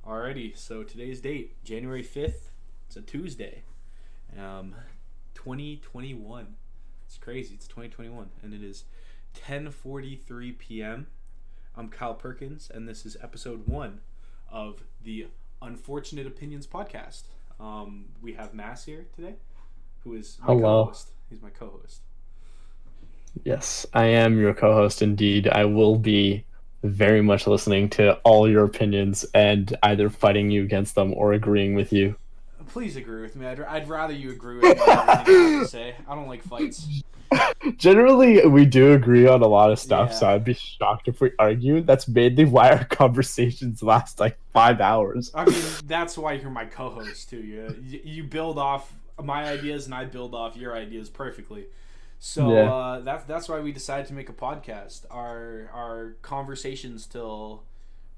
Alrighty, so today's date, January 5th. It's a Tuesday. Um, 2021. It's crazy. It's 2021 and it is 10:43 p.m. I'm Kyle Perkins and this is episode 1 of the Unfortunate Opinions Podcast. We have Mass here today, who is my Hello. co-host. He's my co-host. Yes, I am your co-host indeed. I will be very much listening to all your opinions and either fighting you against them or agreeing with you. Please agree with me. I'd rather you agree with me on everything I have to say. I don't like fights. Generally, we do agree on a lot of stuff, so Yeah. I'd be shocked if we argue. That's mainly why our conversations last like 5 hours. I mean, that's why you're my co-host too. You build off my ideas and I build off your ideas perfectly. So Yeah. that's why we decided to make a podcast. Our conversations till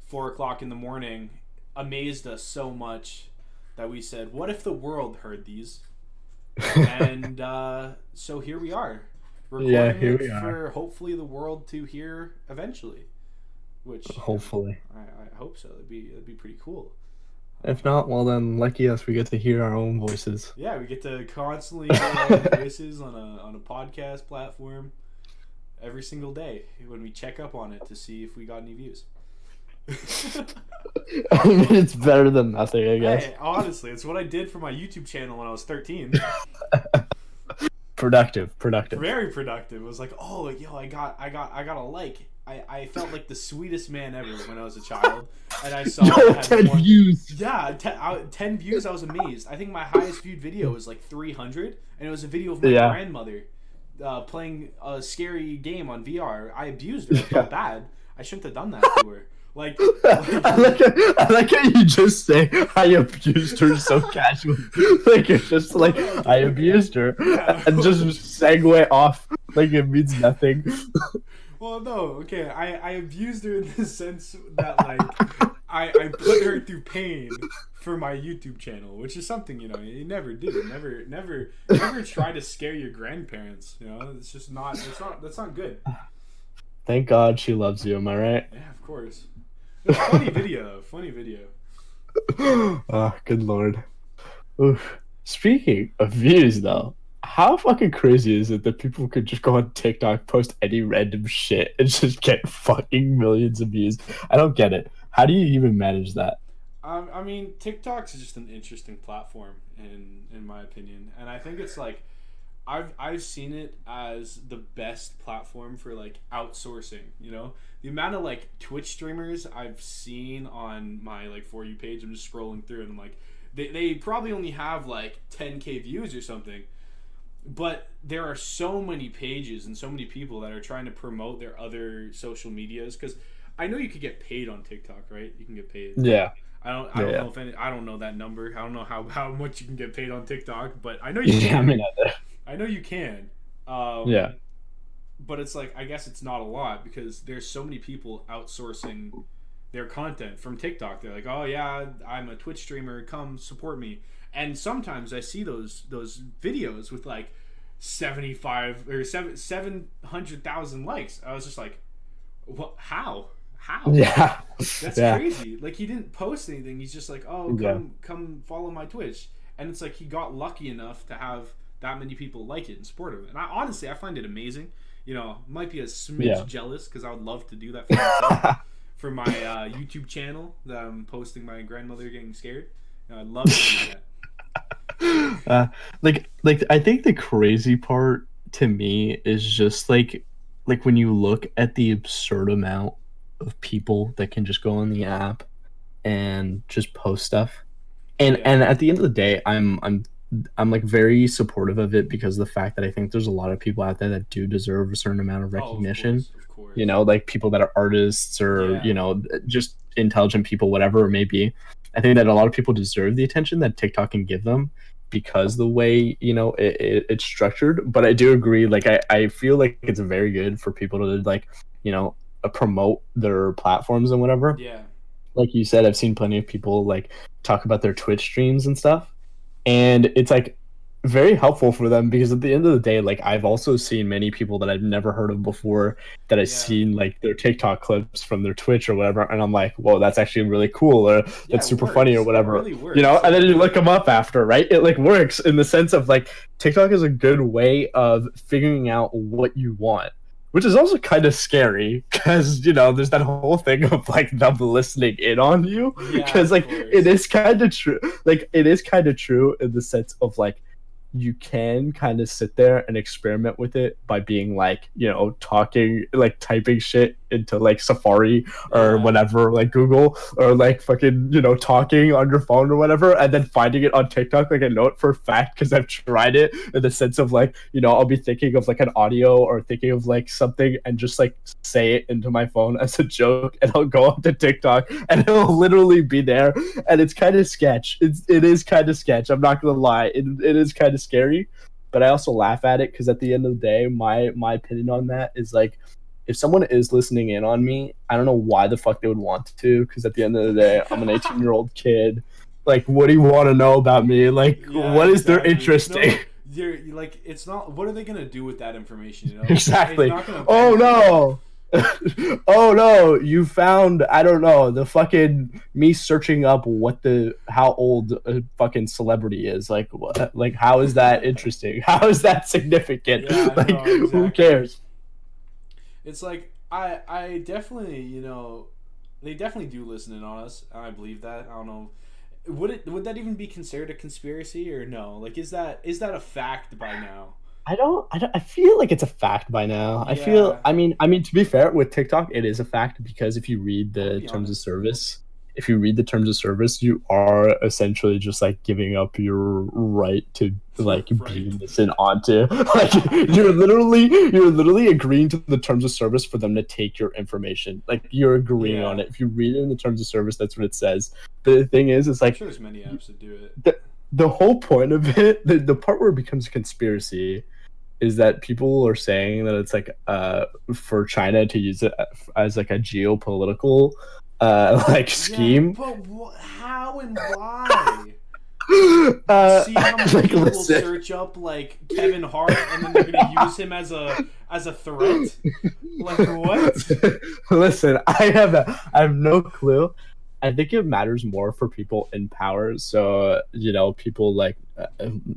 4 o'clock in the morning amazed us so much that we said, "What if the world heard these?" And so here we are, Yeah, recording here it we are. for hopefully the world to hear eventually. Which Hopefully. I hope so. That'd be pretty cool. If not, well then, lucky us, we get to hear our own voices. Yeah, we get to constantly hear our own voices on a podcast platform every single day when we check up on it to see if we got any views. I mean, it's better than nothing, I guess. Hey, honestly, it's what I did for my YouTube channel when I was 13. Productive. Very productive. It was like, oh, yo, I got a like. I felt like the sweetest man ever when I was a child, and I saw Yo, it had 10 more. views. Yeah, 10 views. I was amazed. I think my highest viewed video was like 300, and it was a video of my Yeah. grandmother playing a scary game on VR. I abused her. I felt bad. I shouldn't have done that to her. Like, I like how you just say I abused her so casually. Like it's just like I abused her and just segue off like it means nothing. well, no, okay. I abused her in the sense that like I put her through pain for my YouTube channel, which is something you never do. Never try to scare your grandparents. It's just not. That's not good. Thank God she loves you, am I right? Yeah, of course. It's a funny video. Funny video. Oh, good lord. Oof. Speaking of views though, how fucking crazy is it that people could just go on TikTok, post any random shit, and just get fucking millions of views? I don't get it. How do you even manage that? I mean, TikTok's just an interesting platform in my opinion, and I think it's like I've seen it as the best platform for like outsourcing. The amount of like Twitch streamers I've seen on my like For You page. I'm just scrolling through and I'm like, they probably only have like 10K views or something, but there are so many pages and so many people that are trying to promote their other social medias because I know you could get paid on TikTok, right? You can get paid. Yeah. I don't Yeah. know if I don't know that number. I don't know how much you can get paid on TikTok, but I know you can. Yeah, I mean, I know you can. yeah. But it's like I guess it's not a lot because there's so many people outsourcing their content from TikTok. They're like, oh yeah, I'm a Twitch streamer. Come support me. And sometimes I see those videos with like 75 or 700,000 likes. I was just like, what? How? Yeah. That's Yeah. crazy. Like he didn't post anything. He's just like, oh, Yeah. come follow my Twitch. And it's like he got lucky enough to have that many people like it and support him. And I find it amazing. Might be a smidge Yeah. jealous because I would love to do that for myself. For my YouTube channel that I'm posting my grandmother getting scared. I'd love to do that. Like I think the crazy part to me is just like when you look at the absurd amount of people that can just go on the app and just post stuff. And Yeah. and at the end of the day, I'm like very supportive of it because of the fact that I think there's a lot of people out there that do deserve a certain amount of recognition. Of course. Like people that are artists or Yeah. just intelligent people, whatever it may be. I think that a lot of people deserve the attention that TikTok can give them because the way it's structured. But I do agree, like I feel like it's very good for people to like promote their platforms and whatever. Yeah. Like you said, I've seen plenty of people like talk about their Twitch streams and stuff, and it's like very helpful for them because at the end of the day, like I've also seen many people that I've never heard of before that I've Yeah. seen like their TikTok clips from their Twitch or whatever, and I'm like, whoa, that's actually really cool, or Yeah, that's it super funny or works. It whatever, really you know. works. And then Like, you look them up after, right? It like works in the sense of like TikTok is a good way of figuring out what you want. Which is also kind of scary because, you know, there's that whole thing of like them listening in on you. yeah, Because, of like, it course. is kind of true. Like, it is kind of true in the sense of like, you can kind of sit there and experiment with it by being like, you know, talking, like typing shit into like Safari or Yeah. whatever, like Google, or like fucking, you know, talking on your phone or whatever, and then finding it on TikTok. Like, I know it for a fact because I've tried it in the sense of like, you know, I'll be thinking of like an audio or thinking of like something and just like say it into my phone as a joke, and I'll go up to TikTok and it'll literally be there, and it's kind of sketch. It is kind of sketch. I'm not gonna lie. It is kind of scary, but I also laugh at it because at the end of the day, my opinion on that is like, if someone is listening in on me, I don't know why the fuck they would want to, because at the end of the day, I'm an 18-year-old kid. Like, what do you want to know about me? Like, Yeah, what is there exactly. interesting? No, you're like, it's not. What are they gonna do with that information? You know, it's Exactly. not gonna Oh benefit them. no. Oh no, you found, I don't know, the fucking me searching up what the how old a fucking celebrity is. Like what, like how is that interesting? How is that significant? Yeah, Like no, who exactly. cares? It's like I definitely, you know, they definitely do listen in on us, and I believe that. I don't know. Would that even be considered a conspiracy or no? Like, is that a fact by now? I feel like it's a fact by now. I feel, Yeah, I mean, to be fair, with TikTok, it is a fact because if you read I'll the be terms of honest. service, if you read the terms of service, you are essentially just like giving up your right to like be Right. listened onto. Like you're literally agreeing to the terms of service for them to take your information. Like you're agreeing on Yeah, it. If you read it in the terms of service, that's what it says. But the thing is, it's I'm like sure there's many apps that do it. the the whole point of it, the part where it becomes a conspiracy is that people are saying that it's like for China to use it as like a geopolitical like Yeah, scheme. but how and why? See how many Like people will listen, search up like Kevin Hart, and then they're gonna use him as a threat. Like what? listen, I have no clue. I think it matters more for people in power. So, you know, people like,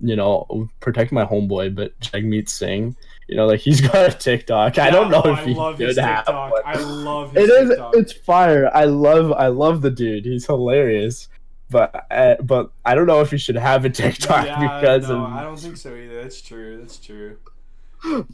you know, protect my homeboy, but Jagmeet Singh, you know, like he's got a TikTok. I Yeah. don't know Oh, if I he love his should have TikTok. one. I love It his is, TikTok. it's fire. I love the dude. He's hilarious. But I don't know if he should have a TikTok Yeah. because No, of I don't think so either. That's true. That's true.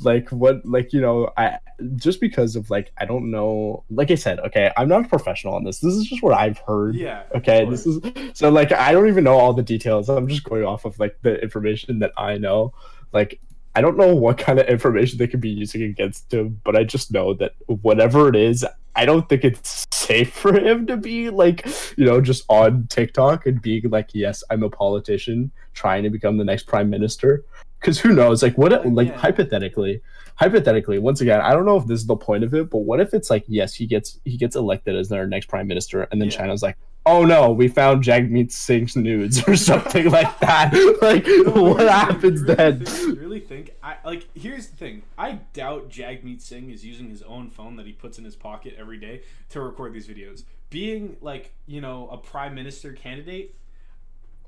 like what, like, you know, I just because of like I don't know, like I said, okay, I'm not a professional on this is just what I've heard. Yeah. Of Okay, this course. is, so like I don't even know all the details. I'm just going off of like the information that I know. Like I don't know what kind of information they could be using against him, but I just know that whatever it is, I don't think it's safe for him to be like, you know, just on TikTok and being like, yes, I'm a politician trying to become the next prime minister. Because who knows? Like, what? Like, Again. hypothetically, once again, I don't know if this is the point of it, but what if it's like, yes, he gets elected as their next prime minister, and then Yeah. China's like, oh no, we found Jagmeet Singh's nudes or something like that. Like, No, but what here's the thing. happens You really then? think? You really think? I like. Here's the thing. I doubt Jagmeet Singh is using his own phone that he puts in his pocket every day to record these videos. Being like, you know, a prime minister candidate.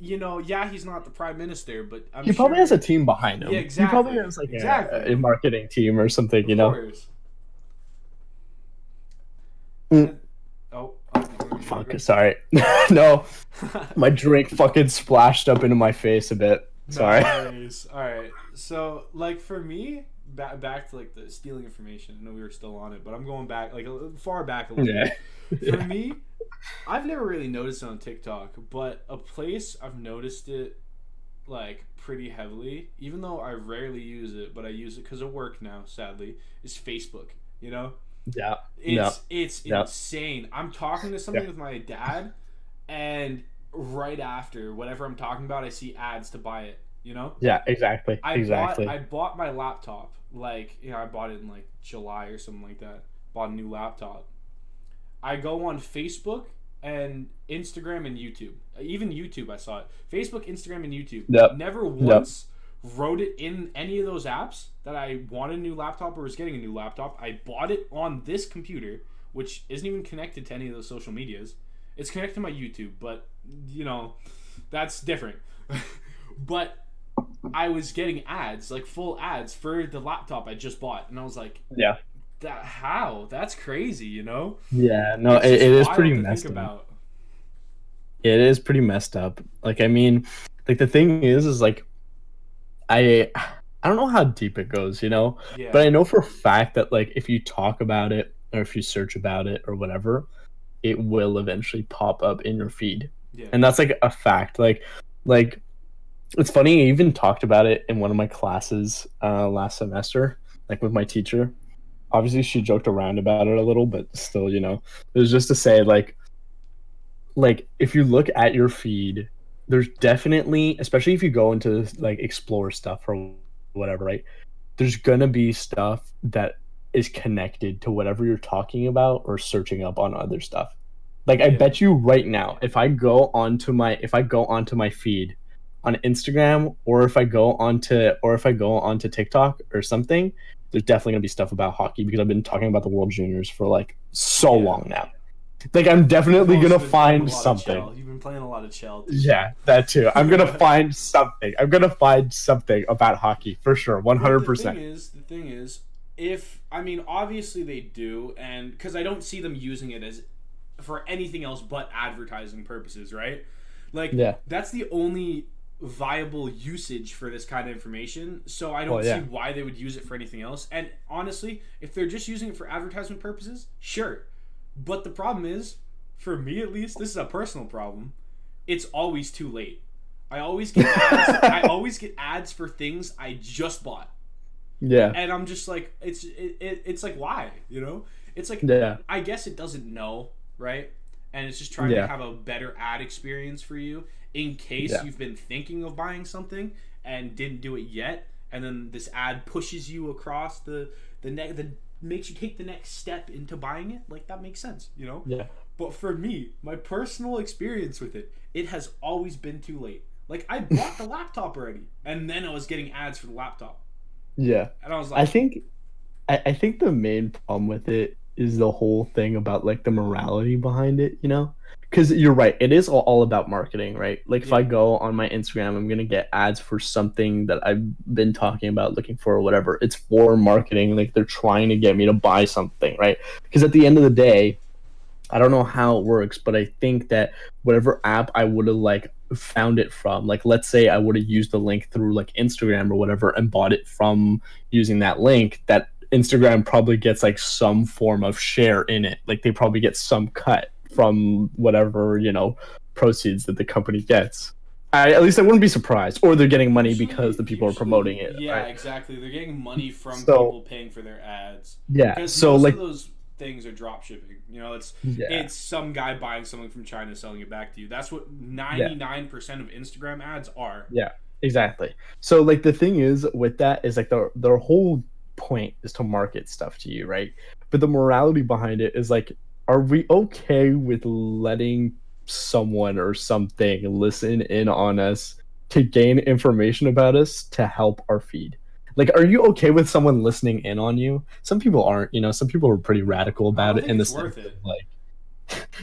You know, yeah, he's not the prime minister, but I'm He probably has sure. a team behind him. Yeah, He probably exactly. has like a Exactly. marketing team or something, Of you know. course. Mm, Oh, fuck, sorry. No, my drink fucking splashed up into my face a bit. no Sorry. worries. All right. So, like for me, back to like the stealing information. I know we were still on it, but I'm going back like far back a little Yeah. bit. For me, I've never really noticed it on TikTok, but a place I've noticed it like pretty heavily, even though I rarely use it, but I use it because of work now. Sadly, is Facebook. You know, Yeah. Yeah. it's Yeah. insane. I'm talking to something with my dad, and right after whatever I'm talking about, I see ads to buy it. You know, Yeah, exactly. Exactly. I bought my laptop like, you know, I bought it in like July or something like that. Bought a new laptop. I go on Facebook and Instagram and YouTube. Even YouTube, I saw it. Facebook, Instagram, and YouTube. Yep. Never Yep. once wrote it in any of those apps that I wanted a new laptop or was getting a new laptop. I bought it on this computer, which isn't even connected to any of those social medias. It's connected to my YouTube, but that's different. But I was getting ads, like full ads for the laptop I just bought, and I was like, Yeah. how? That's crazy, Yeah, no, It's it just is pretty wild to messed think up. about. It is pretty messed up. Like, I mean, like the thing is like I don't know how deep it goes, Yeah, but I know for a fact that like if you talk about it or if you search about it or whatever, it will eventually pop up in your feed. yeah, And that's like a fact. Like it's funny, I even talked about it in one of my classes last semester, like with my teacher. Obviously she joked around about it a little, but still, it was just to say like if you look at your feed, there's definitely, especially if you go into like explore stuff or whatever, right? There's gonna be stuff that is connected to whatever you're talking about or searching up on other stuff. Like I yeah, bet you right now, if I go onto my feed on Instagram or if I go onto TikTok or something, there's definitely gonna be stuff about hockey because I've been talking about the World Juniors for like so yeah. long now. Like I'm You've definitely also gonna been playing a find lot of something. Chell. You've been playing a lot of Chell too. Yeah, that too. I'm gonna find something. I'm gonna find something about hockey for sure, But 100%. the thing is, if I mean, obviously they do, and because I don't see them using it as for anything else but advertising purposes, right? Like Yeah. that's the only viable usage for this kind of information. So I don't Well, see yeah. why they would use it for anything else. And honestly, if they're just using it for advertisement purposes, sure. But the problem is, for me at least, this is a personal problem. It's always too late. I always get ads. I always get ads for things I just bought, Yeah. and I'm just like, it's like why, It's like Yeah. I guess it doesn't know, right? And it's just trying to Yeah. have a better ad experience for you in case Yeah. you've been thinking of buying something and didn't do it yet, and then this ad pushes you across the makes you take the next step into buying it. Like that makes sense. Yeah. But for me, my personal experience with it, it has always been too late. Like I bought the laptop already, and then I was getting ads for the laptop, Yeah. and I was I like, think I think the main problem with it is the whole thing about like the morality behind it, Because you're right, it is all about marketing, right? Like if I yeah, go on my Instagram, I'm gonna get ads for something that I've been talking about looking for or whatever. It's for marketing, like they're trying to get me to buy something, right? Because at the end of the day, I don't know how it works, but I think that whatever app I would have like found it from, like let's say I would have used the link through like Instagram or whatever and bought it from using that link, that Instagram probably gets like some form of share in it. Like they probably get some cut from whatever, proceeds that the company gets. At least I wouldn't be surprised. Or they're getting money because the people are promoting it, yeah, right? exactly. They're getting money from So people paying for their ads yeah. because So most of like those things are drop shipping. yeah. It's some guy buying something from China selling it back to you. That's what Yeah. 99% of Instagram ads are. Yeah, exactly. So like the thing is with that is like their whole point is to market stuff to you, right? But the morality behind it is like, are we okay with letting someone or something listen in on us to gain information about us to help our feed? Like, are you okay with someone listening in on you? Some people aren't, some people are pretty radical I about don't it think in the it's sense worth of it. like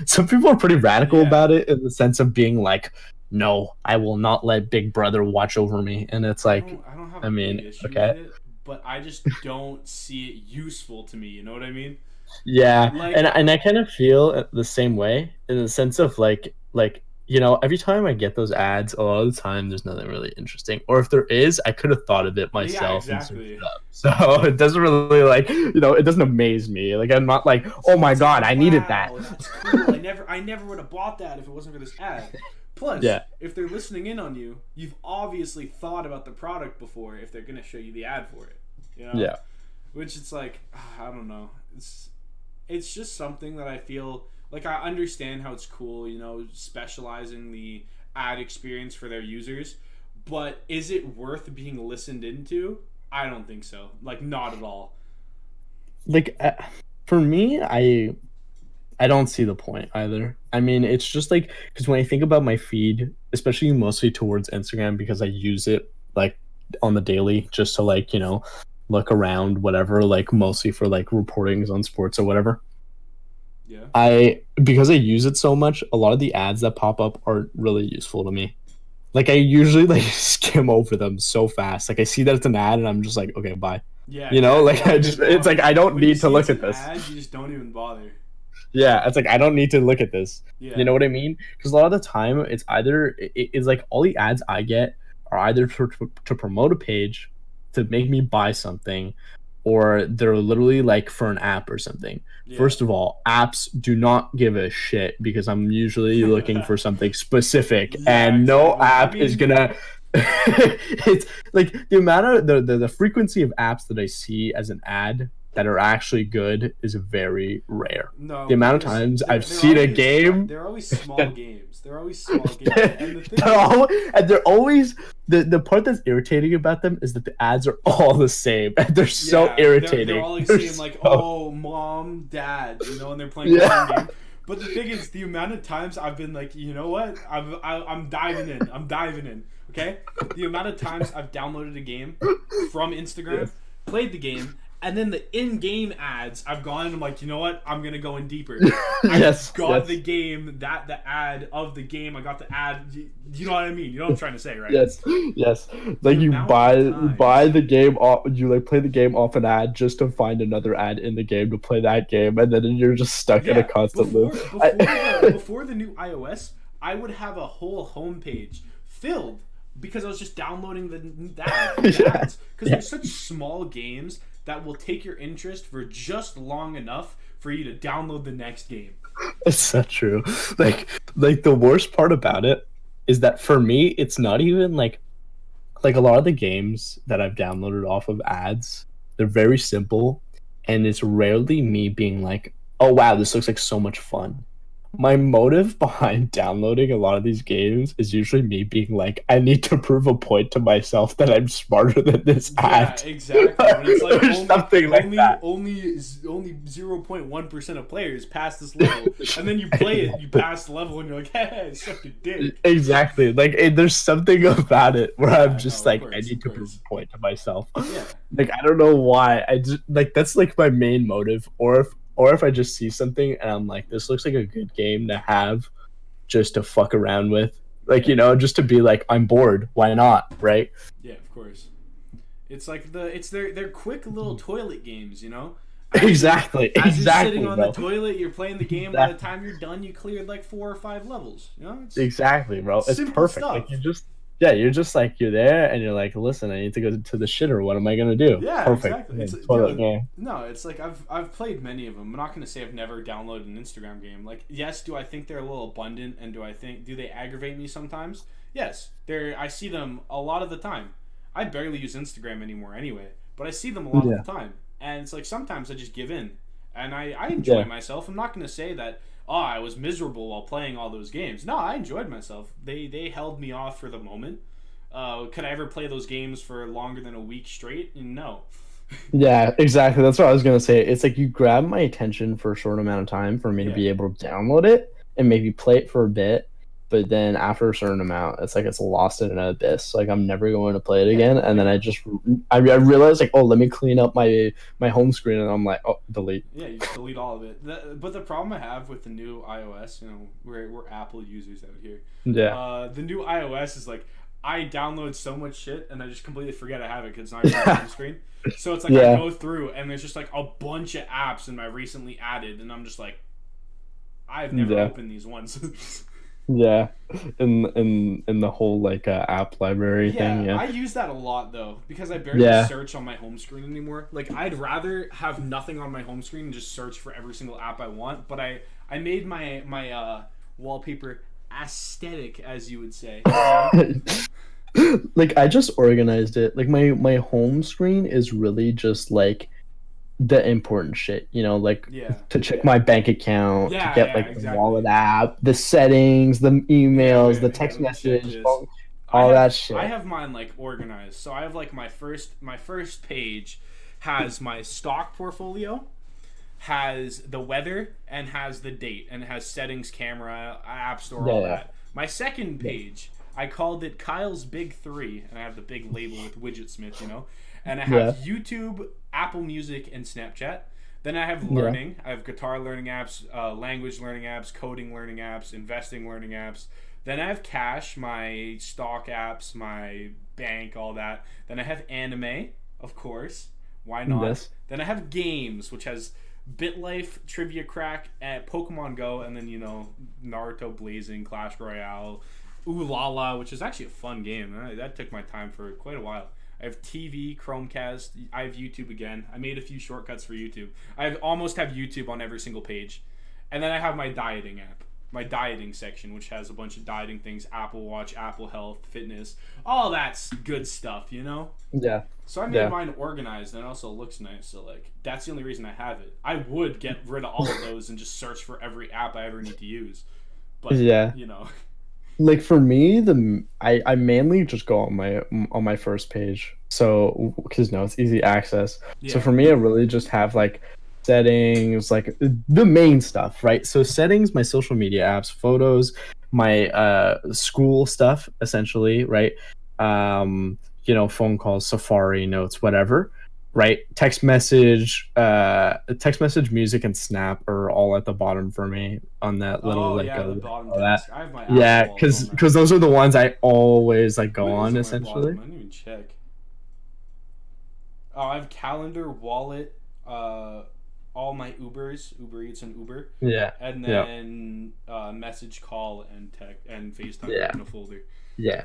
some people are pretty radical Yeah. about it in the sense of being like, no, I will not let Big Brother watch over me. And it's like, I don't have I a mean, big issue with okay. it, but I just don't see it useful to me. You know what I mean? Yeah. And Like, and I kind of feel the same way in the sense of like every time I get those ads, a lot of the time there's nothing really interesting. Or if there is, I could have thought of it yeah, myself and searched exactly. it up. So it doesn't really like, it doesn't amaze me. Like I'm not like, oh So my it's like, God, I needed that. wow, that's cool. I never would have bought that if it wasn't for this ad. Plus, Yeah. if they're listening in on you, you've obviously thought about the product before if they're gonna show you the ad for it. Yeah. Which it's like, I don't know. It's just something that I feel like I understand how it's cool, specializing the ad experience for their users, but is it worth being listened into? I don't think so. Like, not at all. Like for me, I don't see the point either. I mean, it's just like because when I think about my feed, especially mostly towards Instagram because I use it like on the daily just to like, look around, whatever, like mostly for like reportings on sports or whatever. Yeah. Because I use it so much, a lot of the ads that pop up aren't really useful to me. Like I usually like skim over them so fast. Like I see that it's an ad and I'm just like, okay, bye. Yeah, yeah, Like no, it's like I don't when you need to see look it's at an this. ad, you just don't even bother. Yeah, it's like I don't need to look at this. Yeah. You know what I mean? Because a lot of the time, it's either it's like all the ads I get are either to promote a page, to make me buy something, or they're literally like for an app or something. Yeah. First of all, apps do not give a shit because I'm usually looking for something specific, Yeah, and no exactly. app is gonna. It's like the amount of the frequency of apps that I see as an ad that are actually good is very rare. No, The amount of because times I've seen a game. They're always small games. They're always small games. And the thing they're always the part that's irritating about them is that the ads are all the same and they're so irritating. They're all like saying like, "Oh, mom, dad," and they're playing the same game. But the thing is, the amount of times I've been like, you know what? I'm diving in. I'm diving in. Okay? The amount of times I've downloaded a game from Instagram, played the game, and then the in-game ads, I've gone and I'm like, you know what? I'm gonna go in deeper. I got the game, the ad of the game. I got the ad. You know what I mean? You know what I'm trying to say, right? Yes. Like you buy the game off. You like play the game off an ad just to find another ad in the game to play that game, and then you're just stuck in a constant loop. Before the new iOS, I would have a whole homepage filled because I was just downloading the ads because they're such small games that will take your interest for just long enough for you to download the next game. It's so true. Like the worst part about it is that for me, it's not even like a lot of the games that I've downloaded off of ads, they're very simple, and it's rarely me being like, oh wow, this looks like so much fun. My motive behind downloading a lot of these games is usually me being like, I need to prove a point to myself that I'm smarter than this ad. Yeah, exactly. But it's like only 0.1% of players pass this level, and then you play it, you pass the level, and you're like, hey, suck your dick. Exactly. Like there's something about it where I'm just I need to prove a point to myself. Yeah. Like I don't know why. I just like that's like my main motive, or if I just see something and I'm like, this looks like a good game to have just to fuck around with. Like, just to be like, I'm bored. Why not? Right? Yeah, of course. It's like their quick little toilet games, Exactly. As you're sitting on the toilet, you're playing the game. By the time you're done, you cleared like 4 or 5 levels. It's exactly, bro. It's perfect. Stuff. Like you're just like you're there and you're like, listen, I need to go to the shitter. What am I gonna do? Yeah, perfect. Exactly. No, it's like I've played many of them. I'm not gonna say I've never downloaded an Instagram game. Like, yes, do I think they're a little abundant, and do they aggravate me sometimes? Yes, I see them a lot of the time. I barely use Instagram anymore anyway, but I see them a lot of the time, and it's like sometimes I just give in, and I enjoy myself. I'm not gonna say that. Oh, I was miserable while playing all those games. No, I enjoyed myself. They held me off for the moment. Could I ever play those games for longer than a week straight? No. Yeah, exactly. That's what I was gonna say. It's like you grab my attention for a short amount of time for me to be able to download it and maybe play it for a bit, but then after a certain amount, it's like it's lost in an abyss. Like I'm never going to play it again. And then I realized like, oh, let me clean up my home screen, and I'm like, oh, delete. Yeah, you delete all of it. But the problem I have with the new iOS, we're Apple users out here. Yeah. The new iOS is like I download so much shit and I just completely forget I have it because it's not even on the home screen. So it's like I go through and there's just like a bunch of apps in my recently added, and I'm just like, I've never opened these ones. Yeah, in the whole like app library thing. Yeah, I use that a lot though because I barely search on my home screen anymore. Like I'd rather have nothing on my home screen and just search for every single app I want. But I made my wallpaper aesthetic, as you would say. Like I just organized it. Like my home screen is really just like the important shit, to check my bank account, to get the wallet app, the settings, the emails, the text message, all that shit. I have mine like organized. So I have like my first page has my stock portfolio, has the weather, and has the date, and it has settings, camera, app store, all that. My second page I called it Kyle's Big Three, and I have the big label with Widgetsmith, you know. And I Yeah. have YouTube, Apple Music, and Snapchat. Then I have Yeah. learning. I have guitar learning apps, language learning apps, coding learning apps, investing learning apps. Then I have cash, my stock apps, my bank, all that. Then I have anime, of course. Why not? Yes. Then I have games, which has BitLife, Trivia Crack, Pokemon Go, and then, you know, Naruto Blazing, Clash Royale, Ooh La La, which is actually a fun game. That took my time for quite a while. I have TV, Chromecast. I have YouTube again. I made a few shortcuts for YouTube. Almost have YouTube on every single page. And then I have my dieting app, my dieting section, which has a bunch of dieting things, Apple Watch, Apple Health, fitness, all that's good stuff, you know? Yeah. So I made mine organized, and it also looks nice. So, like, that's the only reason I have it. I would get rid of all of those and just search for every app I ever need to use. But, you know. Like for me, I mainly just go on my first page, so because it's easy access. So for me, I really just have like settings, like the main stuff, right? So settings, my social media apps, photos, my school stuff, essentially, right? You know, phone calls, Safari, notes, whatever, right? Text message, music, and Snap are all at the bottom for me on that little the bottom that. I have my because those are the ones I always like go on essentially. I didn't even check. Oh, I have calendar, wallet, all my Uber Eats and Uber. Yeah. And then message, call, and text and FaceTime in a folder. Yeah.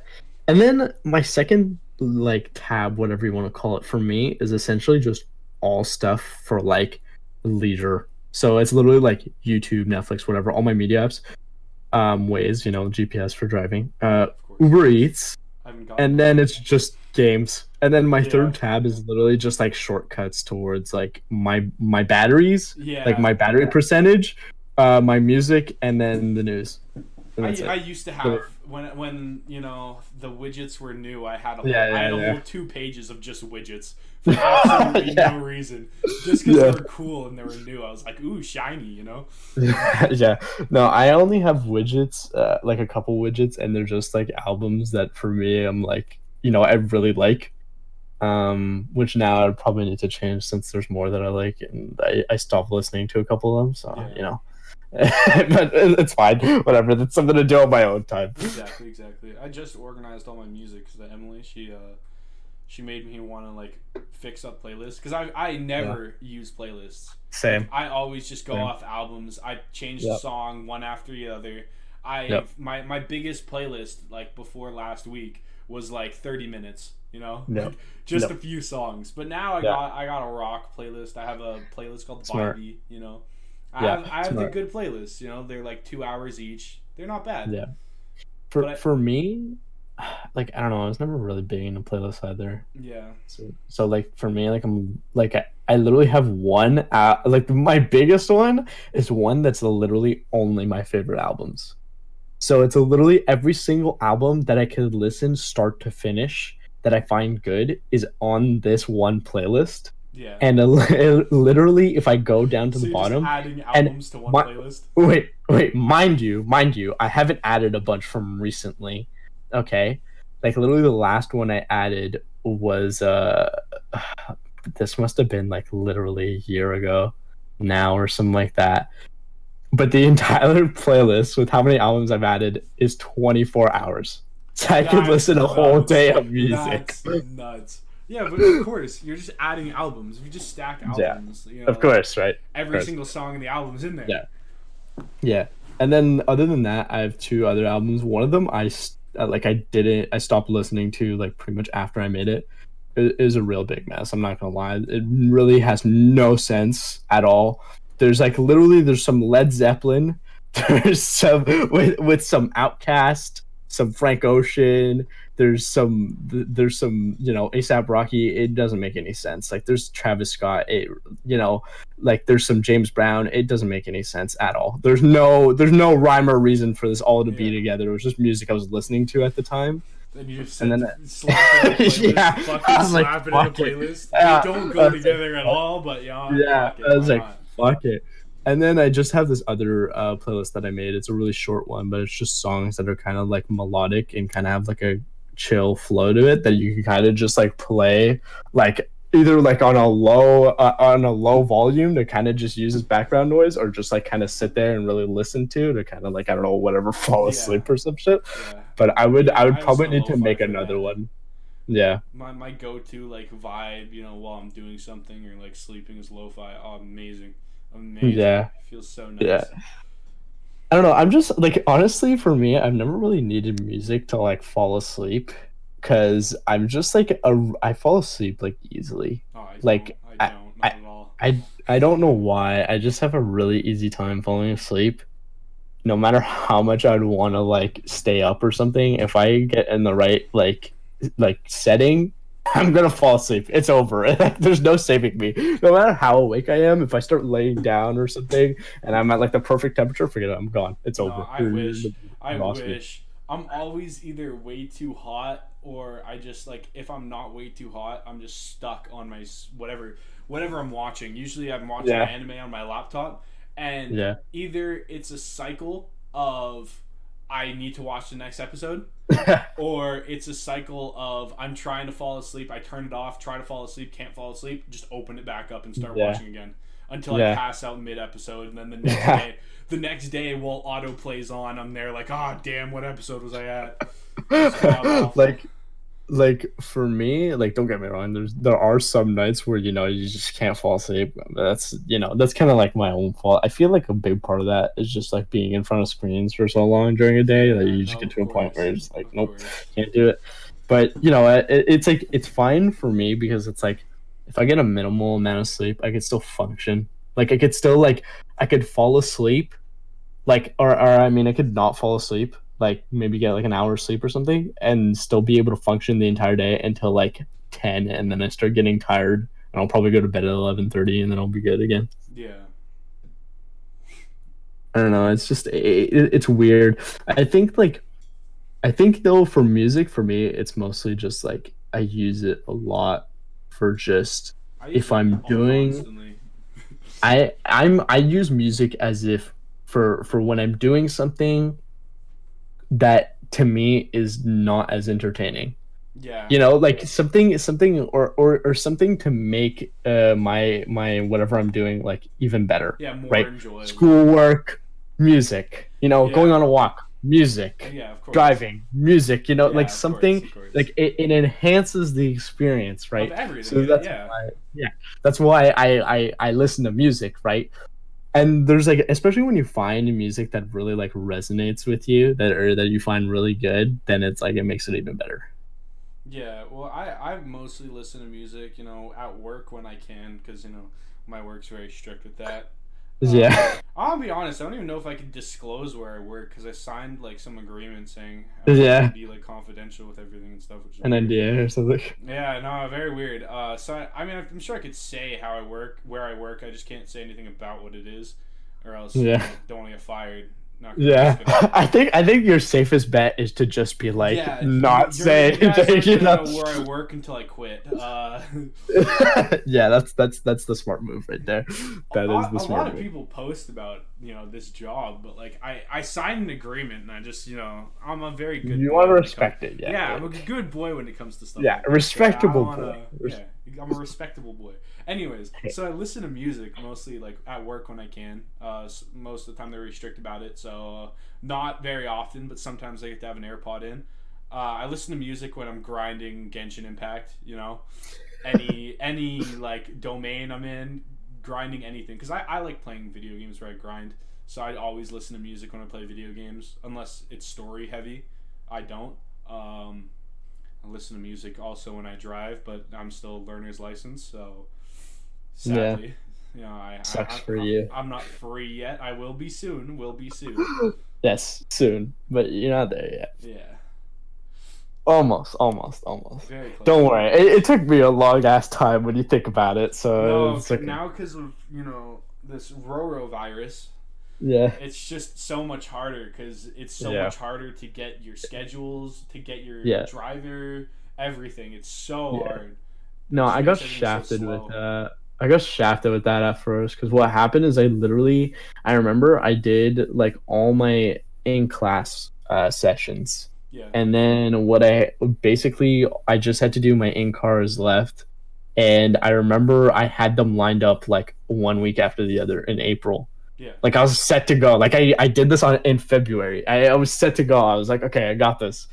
And then my second like tab, whatever you want to call it, for me is essentially just all stuff for like leisure. So it's literally like YouTube, Netflix, whatever, all my media apps, Waze, you know, GPS for driving, Uber Eats, and then it's just games. And then my third tab is literally just like shortcuts towards like my batteries, like my battery percentage, my music, and then the news. I used to have when you know the widgets were new. I had a whole 2 pages of just widgets for absolutely no reason, just because they were cool and they were new. I was like, ooh, shiny, you know. No, I only have widgets, like a couple widgets, and they're just like albums that for me I'm like, you know, I really like. Which now I probably need to change since there's more that I like, and I stopped listening to a couple of them, so you know. But it's fine, whatever, that's something to do on my own time. Exactly. I just organized all my music because Emily, she made me want to like fix up playlists because I never use playlists. Same. I always just go off albums. I change the song one after the other. My biggest playlist like before last week was like 30 minutes, you know, just a few songs. But now I got a rock playlist. I have a playlist called Vibey, you know. I have the good playlists, you know. They're like 2 hours each. They're not bad. Yeah. For me, like I don't know, I was never really big into playlists either. Yeah. So like for me, like I'm like I literally have one like my biggest one is one that's literally only my favorite albums. So it's literally every single album that I could listen start to finish that I find good is on this one playlist. Yeah. And literally, if I go down to the bottom, just adding albums to one playlist. Wait, mind you, I haven't added a bunch from recently. Okay, like literally the last one I added was this must have been like literally a year ago now or something like that. But the entire playlist with how many albums I've added is 24 hours. So I could listen a whole day of music. That's nuts. Yeah, but of course, you're just adding albums. If you just stack albums, you know, of course, right? Every single song in the album's in there. Yeah. And then other than that, I have 2 other albums. One of them I stopped listening to like pretty much after I made it. It is a real big mess. I'm not gonna lie. It really has no sense at all. There's like literally there's some Led Zeppelin. There's some with some Outkast, some Frank Ocean. There's some you know A$AP Rocky. It doesn't make any sense. Like there's Travis Scott. You know, like there's some James Brown. It doesn't make any sense at all. There's no rhyme or reason for this all to be together. It was just music I was listening to at the time. And you just slap it in a playlist. Fucking slap it in a playlist. They don't go together at all, but I was like, fuck it. And then I just have this other playlist that I made. It's a really short one, but it's just songs that are kind of like melodic and kind of have like a chill flow to it that you can kind of just like play like either like on a low volume to kind of just use as background noise, or just like kind of sit there and really listen to kind of like, I don't know, whatever, fall Yeah, asleep or some shit. yeah, But I yeah. would I listen probably to need to lo-fi make for another that. one. Yeah. My go to like vibe, while I'm doing something or like sleeping is lo-fi. Oh, amazing, amazing. Yeah. Feels so Yeah. nice. I don't know. I'm just like, honestly, for me, I've never really needed music to like fall asleep, because I'm just like I fall asleep like easily. Oh, I don't. Like I I don't. I Not at all. I don't know why. I just have a really easy time falling asleep. No matter how much I'd want to like stay up or something, if I get in the right like setting, I'm gonna fall asleep. It's over. There's no saving me. No matter how awake I am, if I start laying down or something and I'm at like the perfect temperature, forget it. I'm gone. It's No, over. I You wish. I lost me. wish. I'm always either way too hot, or I just like, if I'm not way too hot, I'm just stuck on my whatever I'm watching. Usually I'm watching Yeah. anime on my laptop, and Yeah. either it's a cycle of I need to watch the next episode, or it's a cycle of I'm trying to fall asleep, I turn it off, try to fall asleep, can't fall asleep, just open it back up and start Yeah. watching again until I Yeah. pass out mid episode, and then Yeah. the next day while auto plays on, I'm there like, ah, damn, what episode was I at? It's god awful. like for me, like, don't get me wrong, there are some nights where you just can't fall asleep. That's kind of like my own fault. I feel like a big part of that is just like being in front of screens for so long during a day that Yeah, you just no, get of to a point where course, you're just like, of nope, course. can't do it. But it's like it's fine for me, because it's like if I get a minimal amount of sleep, I could still function. Like I could fall asleep, like, or I mean, I could not fall asleep, like maybe get like an hour of sleep or something, and still be able to function the entire day until like 10, and then I start getting tired, and I'll probably go to bed at 11:30, and then I'll be good again. Yeah, I don't know. It's just it's weird. I think like I think though, for music, for me, it's mostly just like I use it a lot for just I use if it I'm all doing constantly. I use music as if for when I'm doing something that to me is not as entertaining. Yeah, Like something or something to make my whatever I'm doing like even better, yeah, more right? enjoyable. Schoolwork, music, going Yeah, on a walk, music, yeah, of course. driving, music, like Yeah, something of course. like it enhances the experience, Of right? everything, So that's yeah. why, yeah, that's why I listen to music, right? And there's like, especially when you find music that really like resonates with you, that you find really good, then it's like it makes it even better. Yeah, well, I mostly listen to music, at work when I can, because, my work's very strict with that. Yeah. I'll be honest, I don't even know if I could disclose where I work, because I signed, like, some agreement saying I wanted to Yeah. be, like, confidential with everything and stuff, which is An weird. NDA or something. Yeah, no, very weird. So, I mean, I'm sure I could say how I work, where I work, I just can't say anything about what it is, or else, Yeah. don't want to get fired. Not gonna Yeah. risk it all. I think your safest bet is to just be like, Yeah, not say you guys aren't anything, gonna know where I work until I quit. Yeah, that's the smart move right there. That is the A lot smart of move. people post about this job, but like I signed an agreement, and I just I'm a very good You boy want to when it comes. respect it, Yeah, yeah. I'm a good boy when it comes to stuff Yeah, like a that. So I respectable don't wanna. boy. Yeah, I'm a respectable boy. Anyways, so I listen to music mostly like at work when I can. Most of the time they're very strict about it, so not very often, but sometimes I get to have an AirPod in. I listen to music when I'm grinding Genshin Impact. Any like domain I'm in, grinding anything, because I like playing video games where I grind. So I always listen to music when I play video games, unless it's story heavy. I don't. I listen to music also when I drive, but I'm still a learner's license, so sadly, Sucks for you. I'm not free yet. I will be soon. Will be soon. Yes, soon, but you're not there yet. Yeah, Almost. very close. Don't worry. It took me a long ass time when you think about it, so No, it's okay. now because of this Roro virus, Yeah. it's just so much harder because it's so Yeah. much harder to get your schedules, to get your Yeah. driver, everything. It's so Yeah. hard. No, Just I got makes everything so shafted slow. I got shafted with that at first because what happened is I remember I did like all my in class sessions, Yeah, and then I just had to do my in cars left, and I remember I had them lined up like 1 week after the other in April. yeah. Like I was set to go. Like I did this in February. I was set to go. I was like, okay, I got this.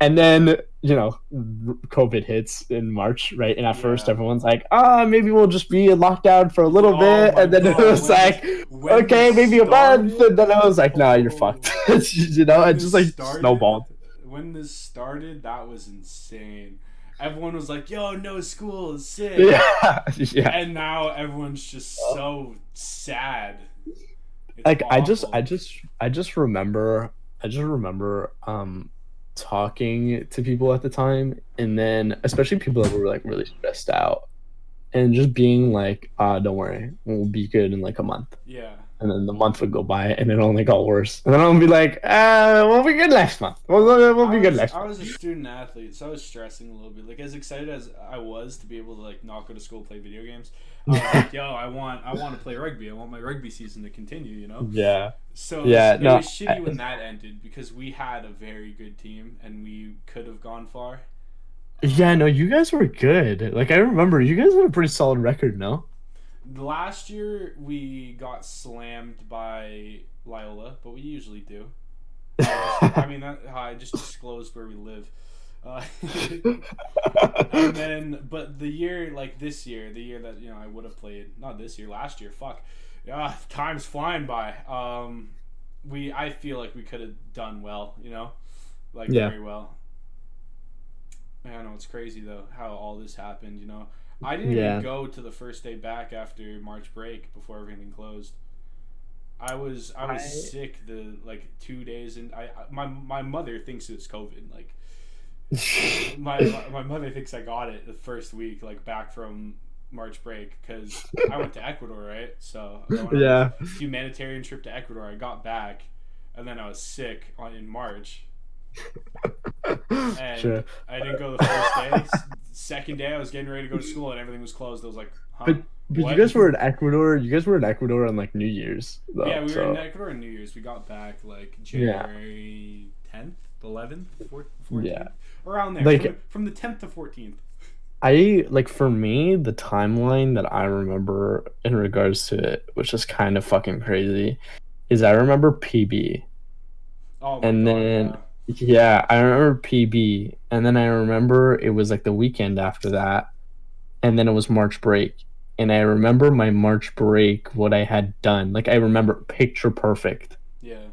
And then, COVID hits in March, right? And at first, Yeah. everyone's like, maybe we'll just be in lockdown for a little Oh bit. my And then it god, was like, when okay, this maybe a month. started, And then I was like, no, you're oh, fucked. It when just this like started, snowballed. that was insane. Everyone was like, "Yo, no school is sick," Yeah. Yeah. and now everyone's just so sad. It's Like awful. I just remember talking to people at the time, and then especially people that were like really stressed out, and just being like, don't worry, we'll be good in like a month. Yeah. And then the month would go by, and it only got worse. And then I'll be like, we'll be good next month. We'll be good next I month. was a student athlete, so I was stressing a little bit. Like as excited as I was to be able to like not go to school, play video games, I was like, yo, I want to play rugby. I want my rugby season to continue. You know. Yeah. So Yeah. it No. was shitty when that ended because we had a very good team and we could have gone far. Yeah. No. You guys were good. Like I remember, you guys had a pretty solid record. No. Last year we got slammed by Loyola, but we usually do. I just disclosed where we live. Uh, and then, but the year like this year, the year that I would have played, not this year, last year. Fuck, yeah, time's flying by. I feel like we could have done well, like Yeah. very well. Man, I know it's crazy though how all this happened. I didn't even Yeah. go to the first day back after March break before everything closed. I was sick the like 2 days, and my mother thinks it's COVID. Like my mother thinks I got it the first week, like back from March break, because I went to Ecuador, right? So I went on Yeah. this humanitarian trip to Ecuador. I got back, and then I was sick in March, and Sure. I didn't go the first day. Second day, I was getting ready to go to school, and everything was closed. I was like, huh? But What? you guys were in Ecuador. You guys were in Ecuador on like New Year's, though. Yeah, we were so. in Ecuador on New Year's. We got back like Yeah. January 10th, 11th, 14th, Yeah. around there. Like From the 10th to 14th. for me, the timeline that I remember in regards to it, which is kind of fucking crazy, is I remember PB, Oh my and god, then yeah. yeah, I remember PB, and then I remember it was like the weekend after that, and then it was March break. And I remember my March break, what I had done. Like I remember picture perfect. Yeah.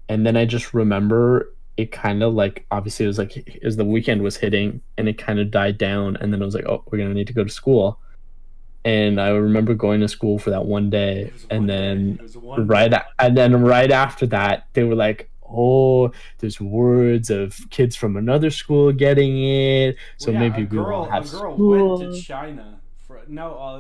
And then I just remember it kind of like obviously it was like as the weekend was hitting and it kind of died down, and then it was like, oh, we're gonna need to go to school. And I remember going to school for that one day, It was and one day. then It was one day. right after that they were like, oh, there's words of kids from another school getting it, Well, so yeah, maybe we won't a have girl went to school. China for no.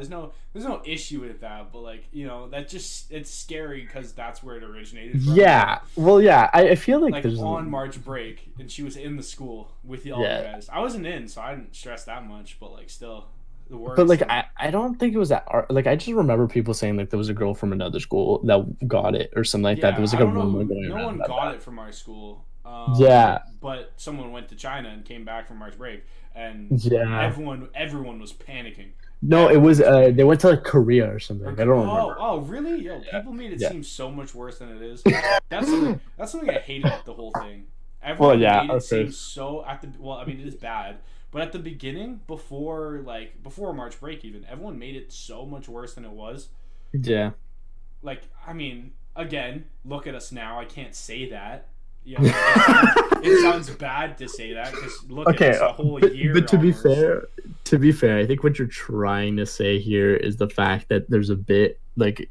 There's no issue with that, but like that just it's scary because that's where it originated from. Yeah, well, yeah, I feel like Like there's on March break, and she was in the school with all you yeah. guys. I wasn't in, so I didn't stress that much. But like, still, the But words. like I don't think it was that like I just remember people saying like there was a girl from another school that got it or something like that. There Yeah, was I like a don't know. rumor going No around one about got that. it from our school. Yeah, But someone went to China and came back from March break, and yeah. everyone was panicking. No, it Everyone was was panicking. they went to like Korea or something. Or, I don't oh, remember. oh, really? Yo, Yeah, people made it yeah. seem so much worse than it is. That's something I hated about the whole thing. Well, Everyone yeah, made it of seem course. so at the well. I mean, it is bad, but at the beginning, before March break, even everyone made it so much worse than it was. Yeah. Like, I mean, again, look at us now. I can't say that. It sounds bad to say that because look at Okay, us a whole year. but almost. to be fair, I think what you're trying to say here is the fact that there's a bit like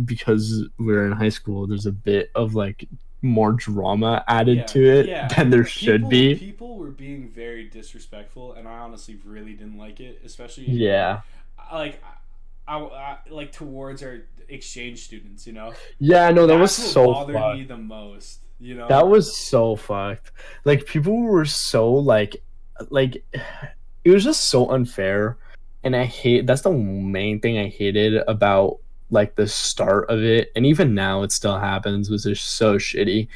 because we're in high school, there's a bit of like more drama added Yeah, to it yeah. than there should be. People were being very disrespectful, and I honestly really didn't like it, especially Yeah. like like towards our exchange students. Yeah, no, that was That's what so bothered fucked. me the most. That was so fucked. Like people were so like it was just so unfair. and that's the main thing I hated about like the start of it, and even now it still happens, was just so shitty,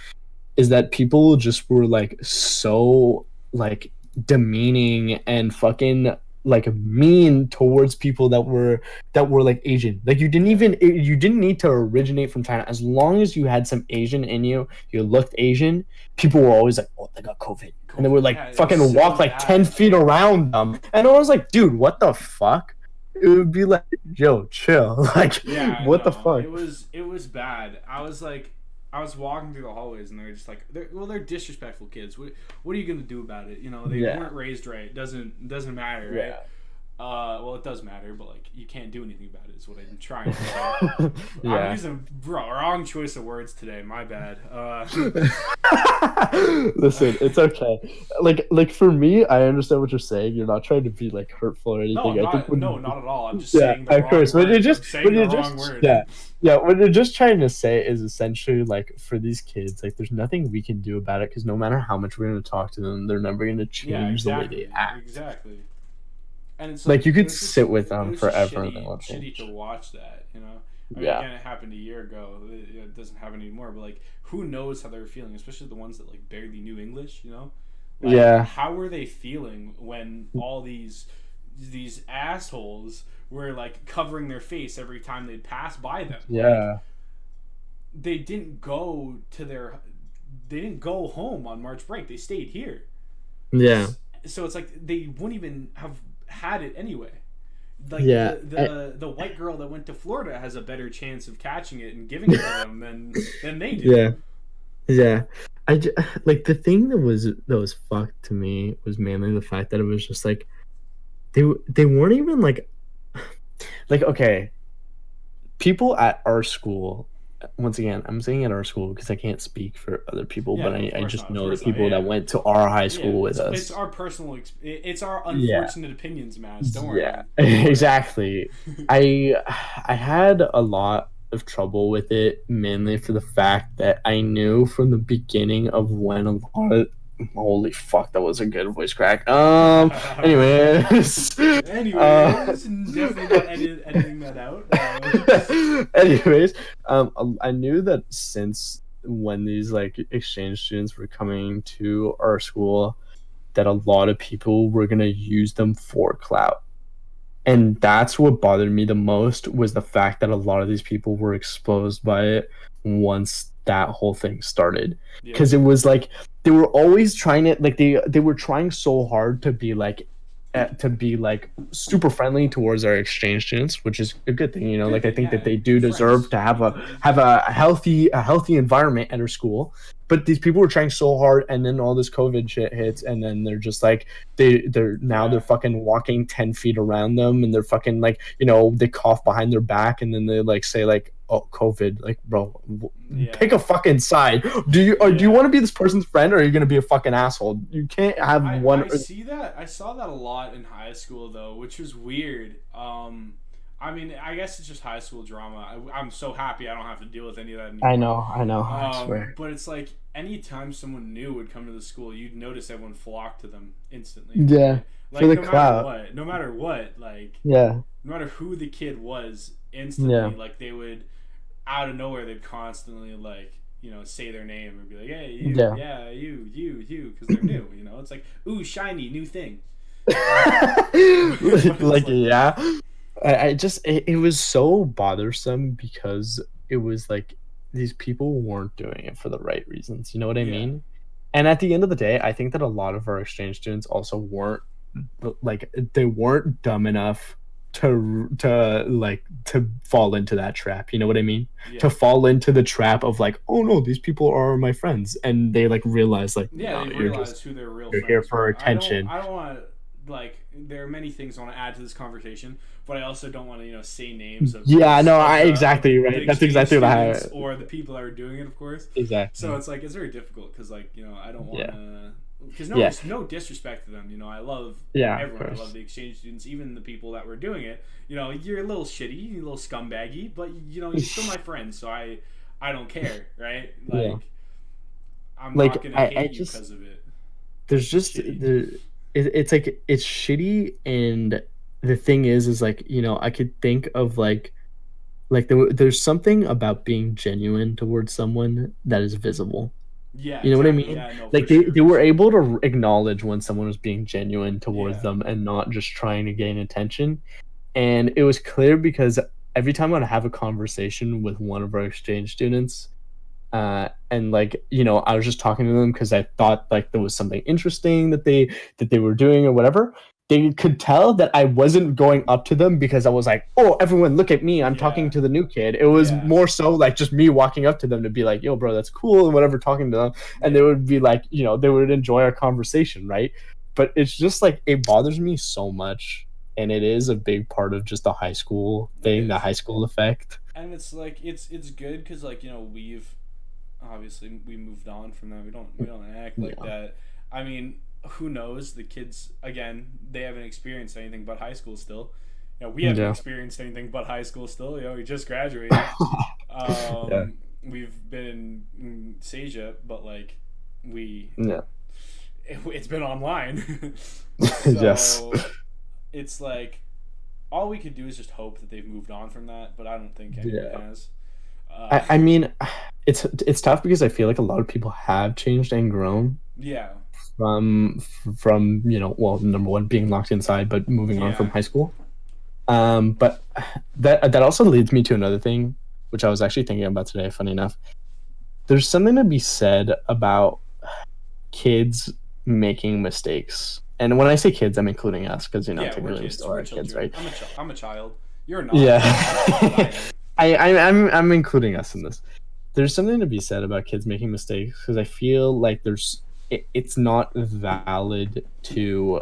is that people just were like so like demeaning and fucking like mean towards people that were like Asian. Like you didn't need to originate from China. As long as you had some Asian in you, you looked Asian, people were always like, oh, they got COVID. And they would like Yeah, it was fucking so walk like 10 bad. feet around them. And I was like, dude, what the fuck? It would be like, yo, chill. Like, Yeah, what the no, fuck? it was bad. I was walking through the hallways and they're just like, they're disrespectful kids. What are you gonna do about it? You know, they Yeah. weren't raised right. It doesn't matter, right? Yeah. Well, it does matter, but like you can't do anything about it. Is what I'm trying to say. Yeah. I'm using wrong choice of words today. My bad. Listen, it's okay. Like for me, I understand what you're saying. You're not trying to be like hurtful or anything. No, I think when, not at all. I'm just yeah, saying the of wrong course. word. When you're I'm just saying when the you're wrong just word. yeah, what you're just trying to say is essentially like for these kids, like there's nothing we can do about it because no matter how much we're gonna talk to them, they're never gonna change the way they act. Exactly. And it's Like you could it was sit with it them was just forever and they won't shitty to change. watch that, you know. I mean, Yeah. again, it happened a year ago. It doesn't happen anymore. But like, who knows how they were feeling? Especially the ones that like barely knew English, you know. Like, Yeah. how were they feeling when all these assholes were like covering their face every time they'd pass by them? Yeah. Like, they didn't go to their. They didn't go home on March break. They stayed here. Yeah. So it's like they wouldn't even have had it anyway. Like Yeah. the white girl that went to Florida has a better chance of catching it and giving it to them than they do. Yeah. Yeah. Like the thing that was fucked to me was mainly the fact that it was just like they weren't even like okay, people at our school, once again, I'm saying at our school because I can't speak for other people, Yeah, but no, of I course just not. Of know the course not. people Yeah. that went to our high Yeah, school with us. it's our personal. It's our Yeah. unfortunate opinions, Maz. Don't worry. Yeah, exactly. I had a lot of trouble with it mainly for the fact that I knew from the beginning of when a lot of holy fuck, that was a good voice crack. Anyways, Anyways, definitely not editing that out. anyways, I knew that since when these like exchange students were coming to our school, that a lot of people were gonna use them for clout. And that's what bothered me the most was the fact that a lot of these people were exposed by it once that whole thing started. Yeah. Because it was like they were always trying to like they were trying so hard to be like super friendly towards our exchange students, which is a good thing, you know. Good Like I thing, think yeah. that they do deserve Friends. to have a healthy environment at our school. But these people were trying so hard, and then all this COVID shit hits, and then they're just like they're fucking walking 10 feet around them, and they're fucking like, you know, they cough behind their back, and then they like say like, oh, COVID, like, bro, pick a fucking side. Do you want to be this person's friend, or are you gonna be a fucking asshole? You can't have one. I saw that a lot in high school though, which was weird. I mean, I guess it's just high school drama. I'm so happy I don't have to deal with any of that anymore. I know. I swear. But it's like anytime someone new would come to the school, you'd notice everyone flock to them instantly. Yeah, like, for the no clout. No matter what, like, yeah, no matter who the kid was, instantly, like, they would, out of nowhere, they'd constantly, like, you know, say their name and be like, hey, you, yeah, you, because they're new, you know? It's like, ooh, shiny, new thing. like, yeah. I just it was so bothersome because it was like these people weren't doing it for the right reasons. You know what I mean? And at the end of the day, I think that a lot of our exchange students also weren't like they weren't dumb enough to fall into that trap. You know what I mean? Yeah. To fall into the trap of like, oh no, these people are my friends, and they like realize like, yeah, no, they realize who their real you're friends here for are. attention. I don't want to, like, there are many things I want to add to this conversation, but I also don't want to, you know, say names of exactly right. That's exactly what I or the people that are doing it, of course. Exactly. So it's like it's very difficult because, like, you know, I don't want to. Because no disrespect to them, you know, I love everyone. I love the exchange students, even the people that were doing it. You know, you're a little shitty, you're a little scumbaggy, but you know, you're still my friend, so I don't care, right? Like, I'm not gonna hate you because of it. There's just it's like it's shitty, and the thing is like, I could think of like there's something about being genuine towards someone that is visible. Yeah, You know what I exactly. mean? Yeah, no, for Like they, sure, they for were sure. able to acknowledge when someone was being genuine towards Yeah, them and not just trying to gain attention. And it was clear because every time I'd have a conversation with one of our exchange students, and like, I was just talking to them because I thought like there was something interesting that they were doing or whatever. They could tell that I wasn't going up to them because I was like, oh, everyone look at me, I'm talking yeah, to the new kid. It was yeah, more so like just me walking up to them to be like, yo bro, that's cool and whatever, talking to them. And they yeah, would be like, they would enjoy our conversation, right? But it's just like it bothers me so much, and it is a big part of just the high school it thing, the is. high school effect. And it's like it's good because like we've obviously we moved on from that. We don't act like Yeah. that. I mean, who knows? The kids again, they haven't experienced anything but high school still. We haven't Yeah. experienced anything but high school still. We just graduated. Yeah. We've been in Seja, but like we Yeah. it's been online. Yes. So it's like all we could do is just hope that they've moved on from that, but I don't think anyone Yeah. has. I mean, it's tough because I feel like a lot of people have changed and grown Yeah, from well, number one, being locked inside, but moving on from yeah, high school. But that also leads me to another thing, which I was actually thinking about today. Funny enough, there's something to be said about kids making mistakes. And when I say kids, I'm including us because yeah. We're technically we kids. still We're are kids, children. right? I'm a child. You're not, Yeah. but you're not a child either. I'm including us in this. There's something to be said about kids making mistakes because I feel like it's not valid to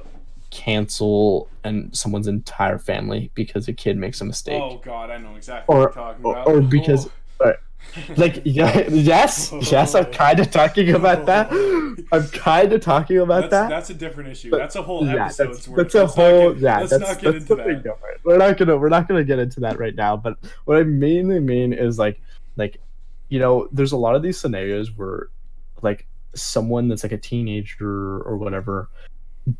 cancel someone's entire family because a kid makes a Oh mistake, God, I know exactly what you're talking about. or because, Oh. like, yeah, yes, I'm kind of talking about that. I'm kind of talking about That's that. that's a different issue. But That's a whole yeah, episode's worth. that's a whole, yeah, Let's not get that's into something that. different. We're not gonna get into that right now. But what I mainly mean is like there's a lot of these scenarios where like someone that's like a teenager or whatever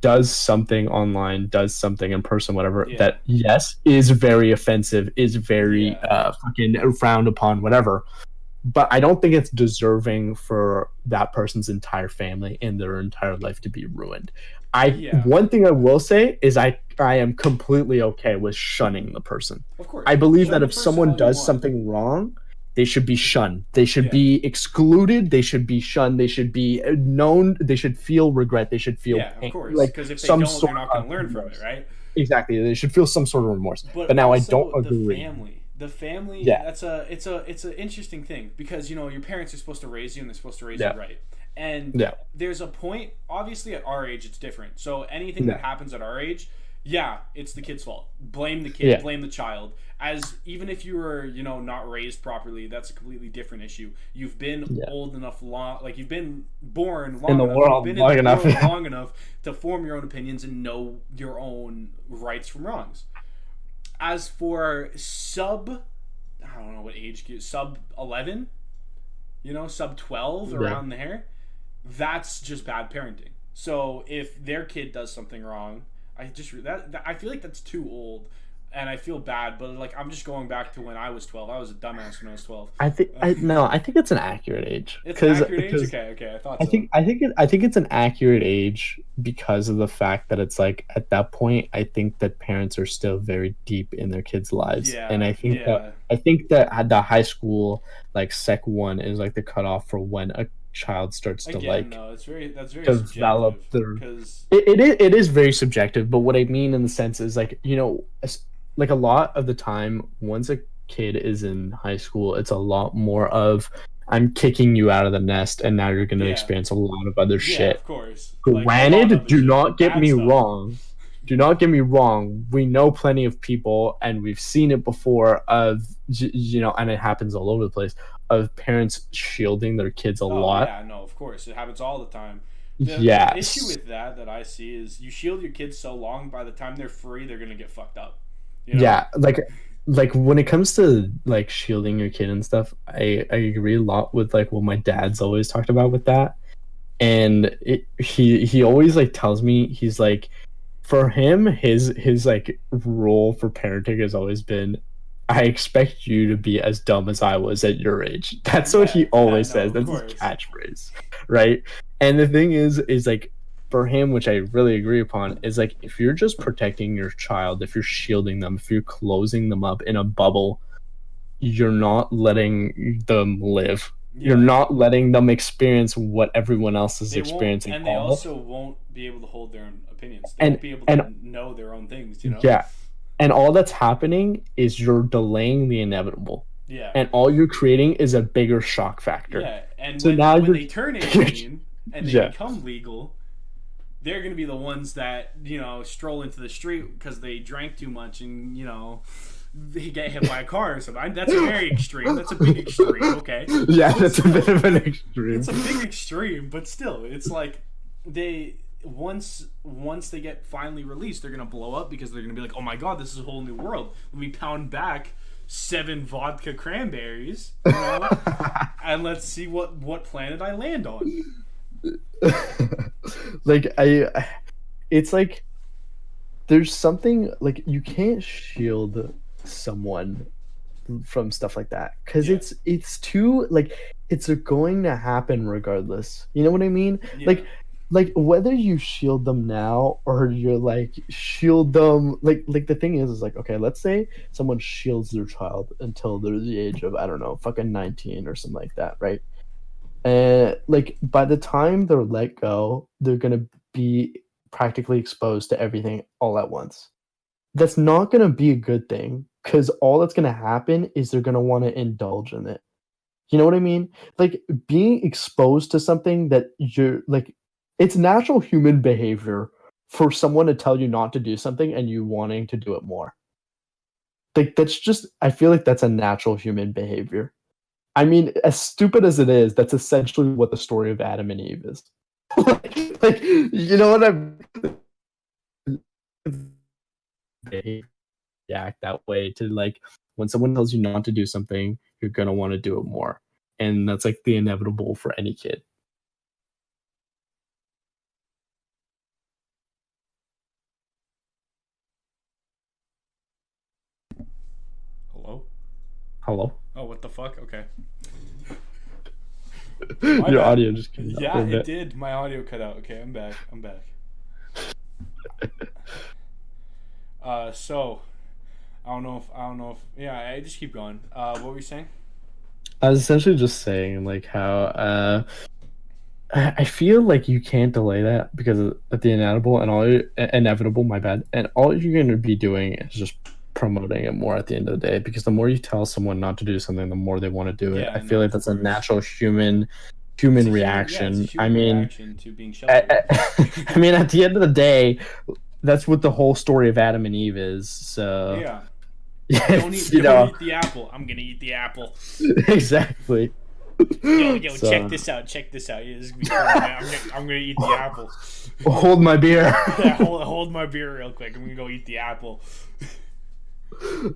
does something online, does something in person, whatever, Yeah, that yes is very offensive, is very yeah, fucking frowned upon, whatever. But I don't think it's deserving for that person's entire family and their entire life to be ruined. I yeah. One thing I will say is I am completely okay with shunning the person. Of course, I believe shun that the if person someone all you does want. something wrong, they should be shunned. They should Yeah, be excluded. They should be shunned. They should be known. They should feel regret. They should feel yeah. Of pain, course, like because if they some don't, sort they're not going of to learn from it, remorse. right? Exactly. They should feel some sort of remorse. But But now I don't also the agree. family. The family, Yeah. it's an interesting thing because your parents are supposed to raise you and they're supposed to raise you Yeah. right. And Yeah. there's a point, obviously at our age it's different. So anything that Yeah. happens at our age, yeah, it's the kid's fault. Blame the kid, Yeah. blame the child. As even if you were, not raised properly, that's a completely different issue. You've been Yeah. old enough long, like you've been born long In the enough, world you've been long in the enough. world long enough to form your own opinions and know your own rights from wrongs. As for I don't know what age, sub 11, sub 12, Yeah. around there, that's just bad parenting. So if their kid does something wrong, I feel like that's too old, and I feel bad. But like I'm just going back to when I was 12. I was a dumbass when I was 12. I think it's an accurate age. It's an accurate age. Okay, I thought I so. think it's an accurate age because of the fact that it's like at that point I think that parents are still very deep in their kids' lives, and Yeah, yeah. I think that at the high school like sec 1 is like the cutoff for when a child starts to Again, like no, that's very develop subjective their because it is very subjective, but what I mean in the sense is like like a lot of the time once a kid is in high school it's a lot more of I'm kicking you out of the nest and now you're going to yeah, experience a lot of other yeah, shit. of course, like a lot of Granted, other do shit, not get bad me stuff. wrong. Do not get me wrong. We know plenty of people and we've seen it before of and it happens all over the place of parents shielding their kids a Oh lot. yeah, no, of course it happens all the time. The issue Yes. with that I see is you shield your kids so long, by the time they're free, they're gonna get fucked up. Yeah, like when it comes to like shielding your kid and stuff, I agree a lot with like what my dad's always talked about with that. And he always like tells me he's like for him, his like rule for parenting has always been, I expect you to be as dumb as I was at your age. That's what Yeah, he yeah, always no, says. of That's his course. catchphrase, right? And the thing is like for him, which I really agree upon, is like if you're just protecting your child, if you're shielding them, if you're closing them up in a bubble, you're not letting them live. You're Yeah. not letting them experience what everyone else is They won't, experiencing. and they also won't be able to hold their own opinions. They And won't be able and to know their own things, you know? yeah, and all that's happening is you're delaying the inevitable, Yeah. and all you're creating is a bigger shock factor. Yeah, and So now when you're they turn 18 and they yeah, become legal, they're going to be the ones that, stroll into the street because they drank too much and, they get hit by a car or something. That's very extreme. That's a big extreme, okay? yeah, But that's a still, bit of an extreme. it's a big extreme, but still, it's like they once they get finally released, they're gonna blow up because they're gonna be like, oh my god, this is a whole new world. Let me pound back 7 vodka cranberries, and let's see what planet I land on. Like it's like there's something like you can't shield someone from stuff like that because Yeah. it's too like it's going to happen regardless. You know what I mean? Yeah. Like whether you shield them now or you're like shield them like the thing is like okay, let's say someone shields their child until they're the age of I don't know fucking 19 or something like that, right? And like by the time they're let go, they're gonna be practically exposed to everything all at once. That's not gonna be a good thing because all that's gonna happen is they're gonna want to indulge in it. You know what I mean? Like being exposed to something that you're like, it's natural human behavior for someone to tell you not to do something and you wanting to do it more. Like that's just, I feel like that's a natural human behavior. I mean, as stupid as it is, that's essentially what the story of Adam and Eve is. like, you know what I'm? They act that way to like when someone tells you not to do something, you're gonna want to do it more, and that's like the inevitable for any kid. Hello? Hello, Oh, what the fuck? Okay. your audio just came out for Yeah, a it bit. did. My audio cut out. Okay, I'm back. So I don't know if yeah, I just keep going. What were you saying? I was essentially just saying like how I feel like you can't delay that because of the inevitable and inevitable. My bad. And all you're going to be doing is just promoting it more at the end of the day. Because the more you tell someone not to do something, the more they want to do it. Yeah, I I feel know, like of that's a course. natural It's human a it's a reaction. I human mean, reaction to being sheltered. I mean, at the end of the day, that's what the whole story of Adam and Eve is. So Yeah. yeah, Don't eat the apple. I'm gonna eat the apple. exactly. Yo, So check this out. Yeah, this is gonna be cool, man. I'm gonna eat the apple. hold my beer. Yeah, hold my beer real quick. I'm gonna go eat the apple.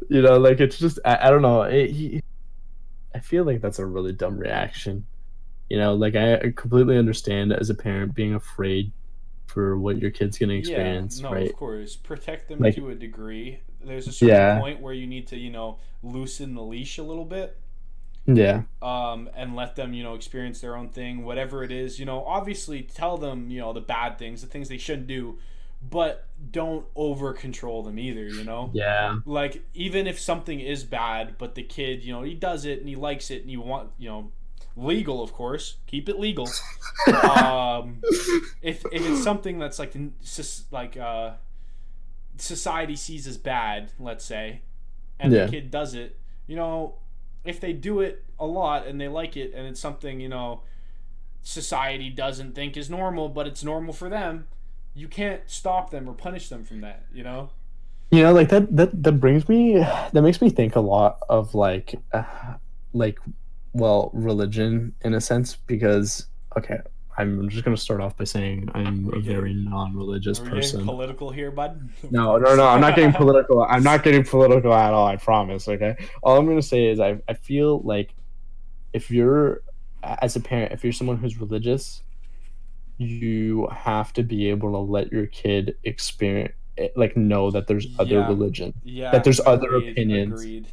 Like it's just I don't know. I feel like that's a really dumb reaction. Like I completely understand as a parent being afraid for what your kid's gonna Yeah, experience, no, of right? course. Protect them Like to a degree. There's a certain yeah, point where you need to, loosen the leash a little bit. yeah, And let them, experience their own thing, whatever it is. Obviously tell them, the bad things, the things they shouldn't do, but don't over control them either. yeah, Like, even if something is bad, but the kid, he does it and he likes it and you want, legal, of course, keep it legal. If it's something that's society sees as bad, let's say, and the yeah. kid does it, if they do it a lot and they like it and it's something, society doesn't think is normal, but it's normal for them, you can't stop them or punish them from that. Like that brings me that makes me think a lot of like well, religion in a sense because okay, I'm just gonna start off by saying I'm a very non-religious Are we getting person. political here, bud? No, no, no. I'm not getting political. I'm not getting political at all. I promise. Okay. All I'm gonna say is I feel like if you're as a parent, if you're someone who's religious, you have to be able to let your kid like know that there's other Yeah. religion, that Yeah. there's other Agreed. opinions. Agreed.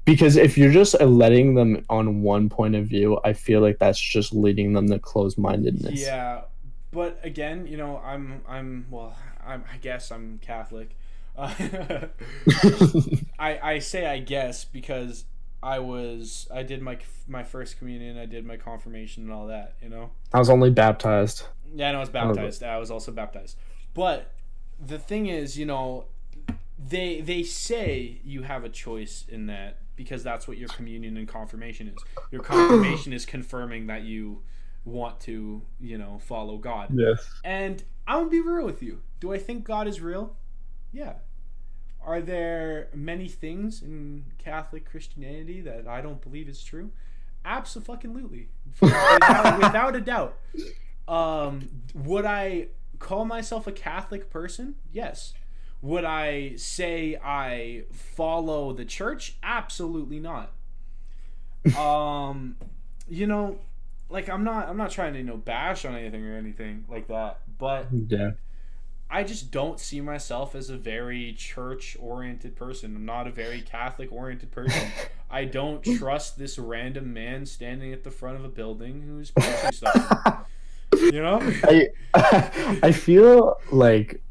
Because if you're just letting them on one point of view, I feel like that's just leading them to closed-mindedness. Yeah, but again, I guess I'm Catholic. Uh, I say I guess because I did my first communion, I did my confirmation and all that. I was only baptized. Yeah, and I was I was baptized. I was also baptized. But the thing is, they say you have a choice in that because that's what your communion and confirmation is. Your confirmation is confirming that you want to, follow God. Yes. And I'm gonna be real with you. Do I think God is real? Yeah. Are there many things in Catholic Christianity that I don't believe is true? Absolutely, without a doubt. Would I call myself a Catholic person? Yes. Would I say I follow the church? Absolutely not. You know, like I'm not trying to bash on anything or anything like that, but Yeah. I just don't see myself as a very church oriented person. I'm not a very Catholic oriented person. I don't trust this random man standing at the front of a building who's preaching stuff. I feel like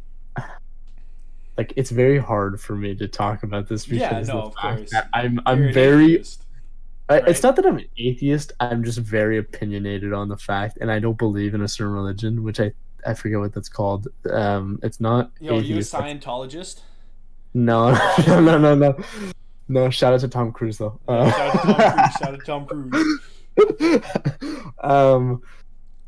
it's very hard for me to talk about this because Yeah, no, the of fact course. that You're I'm an very atheist, it's right? not that I'm an atheist, I'm just very opinionated on the fact, and I don't believe in a certain religion, which I forget what that's called. It's not Yo, are you a atheist. Scientologist? No, no, no, no, no. No, shout out to Tom Cruise though. Yeah, shout out to Tom Cruise. Shout out to Tom Cruise. um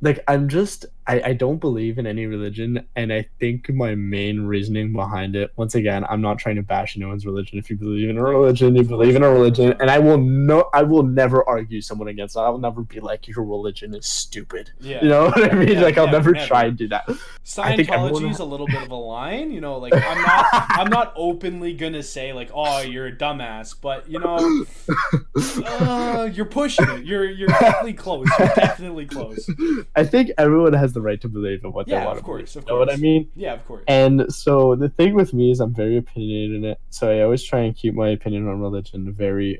like I don't believe in any religion, and I think my main reasoning behind it, once again, I'm not trying to bash anyone's religion. If you believe in a religion, you Of course believe in a not, of course religion, not. and I will never argue someone against it. I will never be like your religion is stupid. Yeah. You know what I mean? Yeah, Like I'll never never. try and do that. I think Scientology is everyone a little bit of a line, like I'm not openly gonna say like, oh, you're a dumbass, but you're pushing it. You're definitely close. You're definitely close. I think everyone has the right to believe in what they Yeah, want of to believe. course, of You know what I course. mean? Yeah, of course. And so the thing with me is I'm very opinionated in it. So I always try and keep my opinion on religion very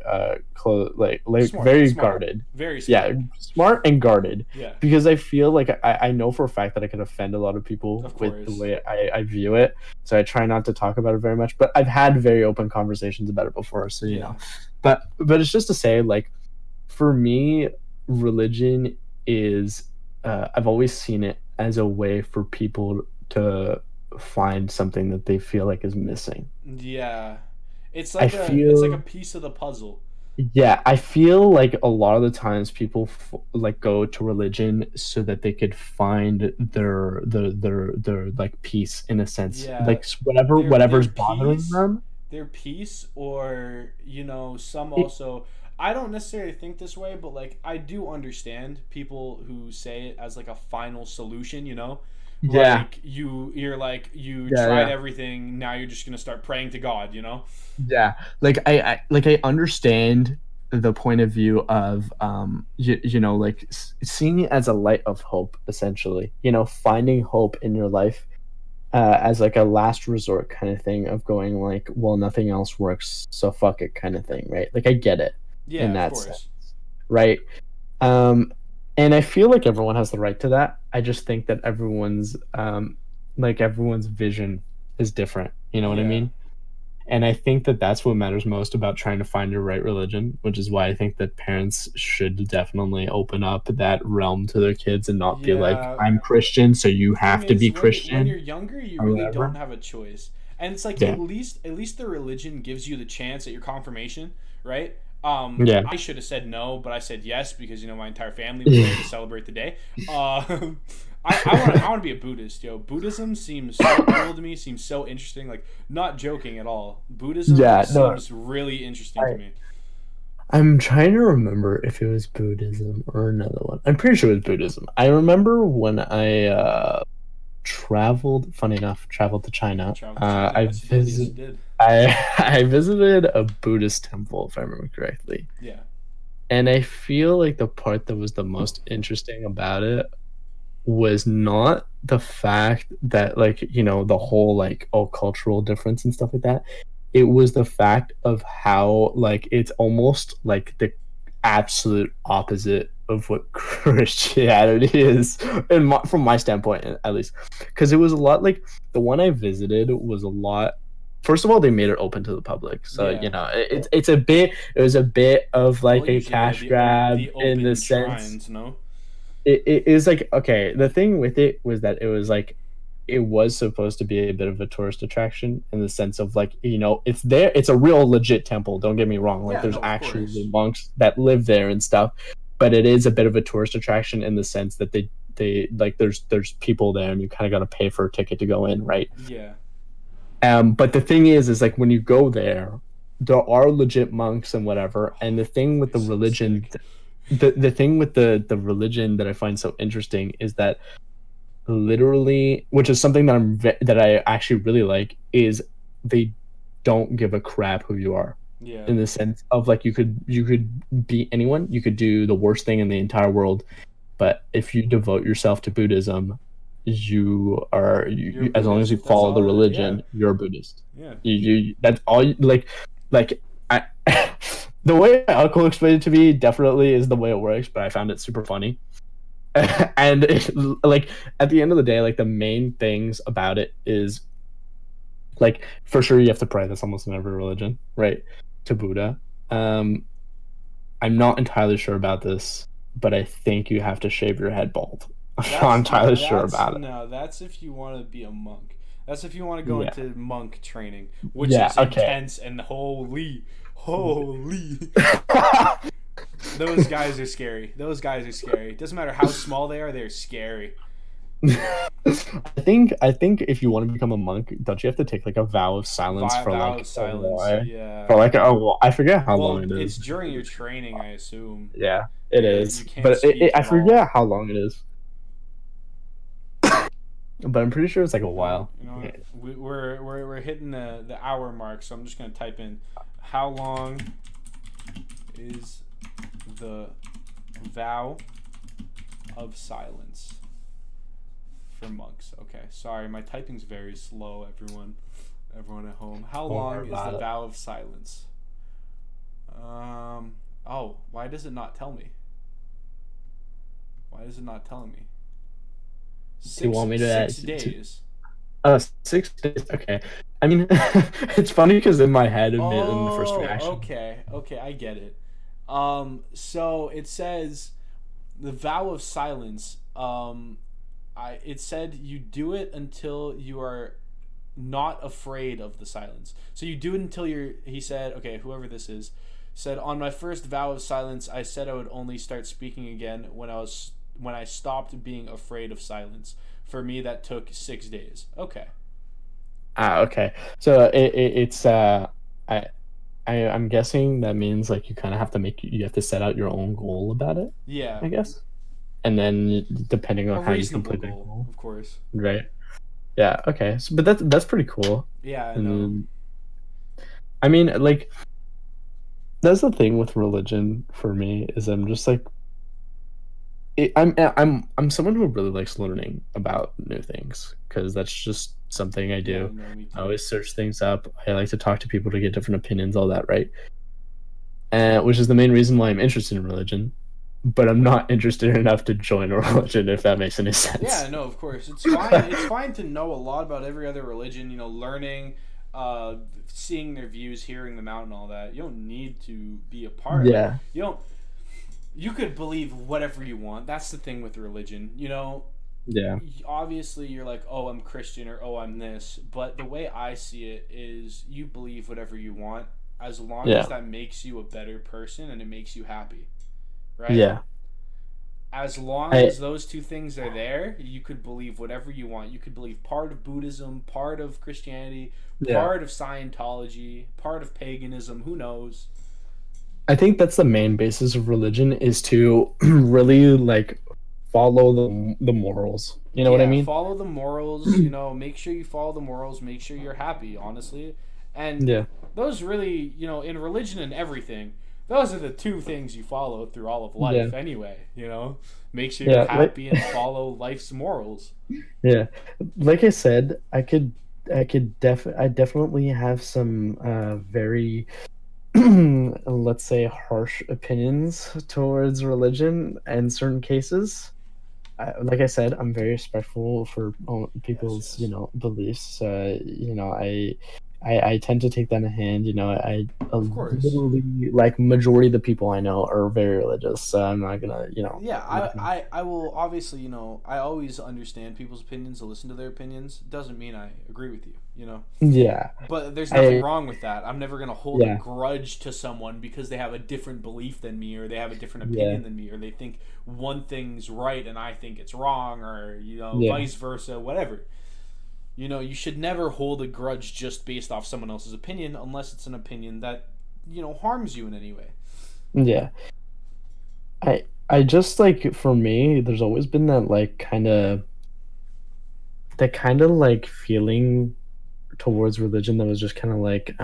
close, like Smart, very smart. guarded. Very smart. Yeah, smart and guarded. Yeah. Because I feel like I know for a fact that I could offend a lot of people Of with the course. way I view it. So I try not to talk about it very much. But I've had very open conversations about it before. So you know. But it's just to say, like, for me, religion is I've always seen it as a way for people to find something that they feel like is missing. Yeah. It's I like it's like a feel piece of the puzzle. Yeah, I feel like a lot of the times people like go to religion so that they could find their like peace in a sense, Yeah. like Their whatever's bothering peace, them. their peace, or some It, also. I don't necessarily think this way, but like I do understand people who say it as like a final solution. yeah, Like you're like you yeah, tried yeah. everything. Now you're just gonna start praying to God. Yeah, like I understand the point of view of like seeing it as a light of hope, essentially. Finding hope in your life as like a last resort kind of thing of going like, well, nothing else works, so fuck it kind of thing, right? Like I get it in Yeah, of that sense, course. right? Um, and I feel like everyone has the right to that. I just think that everyone's vision is different. You know what I Yeah. mean? And I think that that's what matters most about trying to find your right religion, which is why I think that parents should definitely open up that realm to their kids and not be like, Yeah. I'm Christian, so you Thing have to is, be when you're Christian younger, you or really don't whatever. have a choice, and it's like Yeah. at least the religion gives you the chance at your confirmation, right? Yeah. I should have said no, but I said yes because my entire family was there to celebrate the day. I want to be a Buddhist, yo. Buddhism seems so cool to me. Seems so interesting. Like, not joking at all. Buddhism Yeah, no, seems really interesting to me. I'm trying to remember if it was Buddhism or another one. I'm pretty sure it was Buddhism. I remember when I traveled to China. Travel to China. Yes, you did. Yes, you did. I visited a Buddhist temple, if I remember correctly. Yeah. And I feel like the part that was the most interesting about it was not the fact that, like, the whole, like, cultural difference and stuff like that. It was the fact of how, like, it's almost like the absolute opposite of what Christianity is, from my standpoint, at least. Because it was a lot like the one I visited was a lot. First of all, they made it open to the public, so Yeah. it was a bit of Well, like a usually cash grab the in the open sense. shrines, no? It is like, okay, the thing with it was that it was like it was supposed to be a bit of a tourist attraction in the sense of, like, it's there, it's a real legit temple, don't get me wrong, like Yeah, there's no, of actually course. monks that live there and stuff, but it is a bit of a tourist attraction in the sense that they like there's people there and you kind of got to pay for a ticket to go in, right? Yeah. But the thing is like when you go there are legit monks and whatever, and the thing with the So religion, sick. the thing with the religion that I find so interesting is that literally, which is something that that I actually really like, is they don't give a crap who you are, Yeah. in the sense of, like, you could be anyone, you could do the worst thing in the entire world, but if you devote yourself to Buddhism, You're a as long as you Buddhist. That's follow the all it, yeah. religion, you're a Buddhist. Yeah. That's all like I the way my uncle explained it to me definitely is the way it works, but I found it super funny. And like at the end of the day, like the main things about it is, like, for sure you have to pray. That's almost in every religion, right? To Buddha. um I'm not entirely sure about this, but I think you have to shave your head bald. I'm not entirely sure about it. No, that's if you want to be a monk. That's if you want to go Yeah. into monk training, which Yeah, is okay. intense and holy. Those guys are scary. Those guys are scary. Doesn't matter how small they are, they're scary. I think if you want to become a monk, don't you have to take like a vow of silence for Vow like of a silence. while? Yeah. For like I forget how long Well, it it's is. during your training, I assume. Yeah, it You is, can't but speak I at all. forget how long it is. But I'm pretty sure it's like a while. You know what? We're hitting the hour mark, so I'm just gonna type in how long is the vow of silence for monks. Okay, sorry, my typing's very slow, everyone at home. How Don't worry long is about the it. vow of silence? Oh, why does it not tell me? Why is it not telling me? Do you want me to 6 days. 6 days? Okay. I mean, it's funny because in my head, in the first Oh, reaction. okay, I get it. So it says the vow of silence. It said you do it until you are not afraid of the silence. So you do it until you're. He said, okay, whoever this is, said on my first vow of silence, I said I would only start speaking again when I stopped being afraid of silence. For me, that took 6 days. Okay. Okay. So it's I I'm guessing that means like you kind of have to you have to set out your own goal about it, Yeah, I guess, and then depending a on how you reasonable complete that goal, goal, of course. right? Yeah. Okay. So, but that's pretty cool. Yeah, I And know. then, I mean, like, that's the thing with religion for me is I'm just like I'm someone who really likes learning about new things because that's just something I Yeah, do. no, me I too. always search things up. I like to talk to people to get different opinions, all that, right? Which is the main reason why I'm interested in religion. But I'm not interested enough to join a religion, if that makes any Yeah, sense. no, of course. It's fine. It's fine to know a lot about every other religion, learning, uh, seeing their views, hearing them out, and all that. You don't need to be a part. Like, Yeah, you don't. You could believe whatever you want. That's the thing with religion. yeah, Obviously you're like, oh, I'm Christian or oh, I'm this. But the way I see it is you believe whatever you want as long as yeah, that makes you a better person and it makes you happy. Right? yeah. As long I as those two things are there, you could believe whatever you want. You could believe part of Buddhism, part of Christianity, yeah. part of Scientology, part of paganism. Who knows? I think that's the main basis of religion is to really like follow the morals. You know what I Yeah, mean? follow the morals. Make sure you follow the morals. Make sure you're happy, honestly. And Yeah, those really, in religion and everything, those are the two things you follow through all of life, Yeah. anyway. Make sure you're Yeah, like happy and follow life's morals. yeah. Like I said, I definitely have some very let's say harsh opinions towards religion in certain cases. Like I said, I'm very respectful for Yes, people's, yes. beliefs. I tend to take that in hand. Of course. Literally like majority of the people I know are very religious. So I'm not gonna, Yeah, I'm not gonna. I will obviously, I always understand people's opinions and listen to their opinions. Doesn't mean I agree with you. Yeah, But there's nothing I wrong with that. I'm never going to hold a yeah grudge to someone because they have a different belief than me or they have a different yeah opinion than me or they think one thing's right and I think it's wrong or, yeah vice versa, whatever. You should never hold a grudge just based off someone else's opinion unless it's an opinion that, harms you in any way. yeah. I just like for me, there's always been that kind of like feeling towards religion that was just kind of like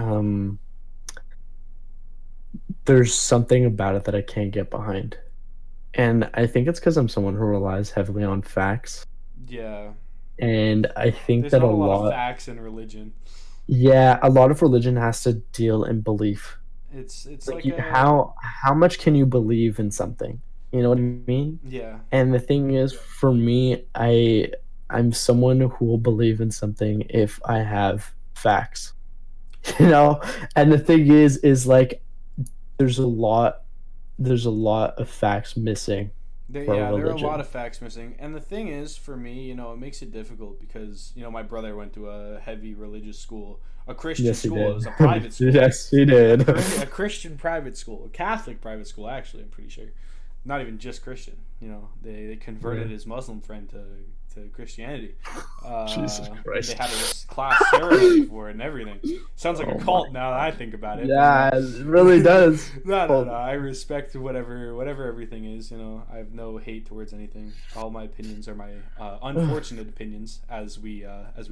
there's something about it that I can't get behind. And I think it's because I'm someone who relies heavily on facts. Yeah. And I think There's that not a lot of facts in religion. a lot of religion has to deal in belief. It's Like like how much can you believe in something? You know what I mean? yeah. And the thing is, for me, I'm someone who will believe in something if I have facts. You know? And the thing is like there's a lot of facts missing for There are a lot religion. of facts missing, and the thing is, for me, it makes it difficult because my brother went to a heavy religious school, a Christian Yes, he school. It did. was a private school, Yes, he did. a Christian private school, a Catholic private school. Actually, I'm pretty sure, not even just Christian. They converted Yeah. his Muslim friend to Christianity. Jesus They Christ. had a class ceremony for it and everything. Sounds like a Oh my cult now that I God. think about it. But Yeah, it really does. no. Well, I respect whatever everything is. I have no hate towards anything. All my opinions are my unfortunate opinions, as we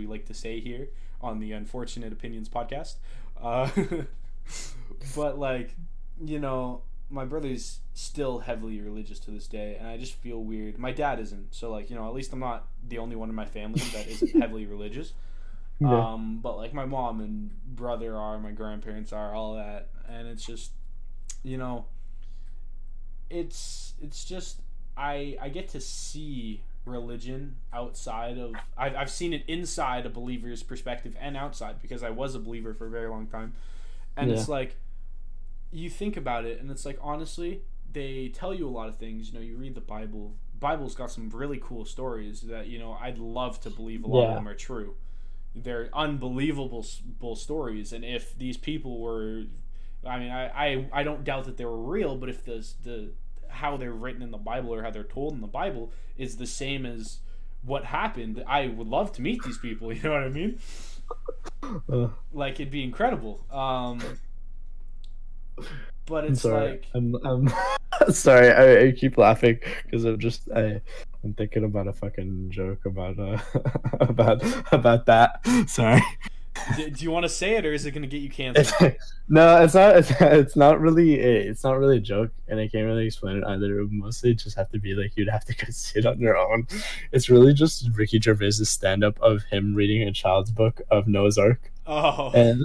like to say here on the Unfortunate Opinions podcast. Uh, but like, my brother's still heavily religious to this day, and I just feel weird. My dad isn't, so like, at least I'm not the only one in my family that isn't heavily religious. yeah. But like my mom and brother are, my grandparents are, all that, and it's just, you know, it's just I get to see religion outside of I've seen it inside a believer's perspective and outside because I was a believer for a very long time, and Yeah. it's like you think about it and it's like honestly they tell you a lot of things. You read the Bible's got some really cool stories that I'd love to believe a lot of Yeah. them are true. They're unbelievable stories, and if these people were, I mean, I don't doubt that they were real, but if the how they're written in the Bible or how they're told in the Bible is the same as what happened, I would love to meet these people. You know what I mean? Uh, Like it'd be incredible. But I'm it's sorry. like I'm sorry. I keep laughing because I'm thinking about a fucking joke about about that. Sorry. do you want to say it or is it going to get you It's, canceled? no, it's not really a joke, and I can't really explain it either. It would mostly just have to be like you'd have to go see it on your own. It's really just Ricky Gervais's stand up of him reading a child's book of Noah's Ark, Oh, and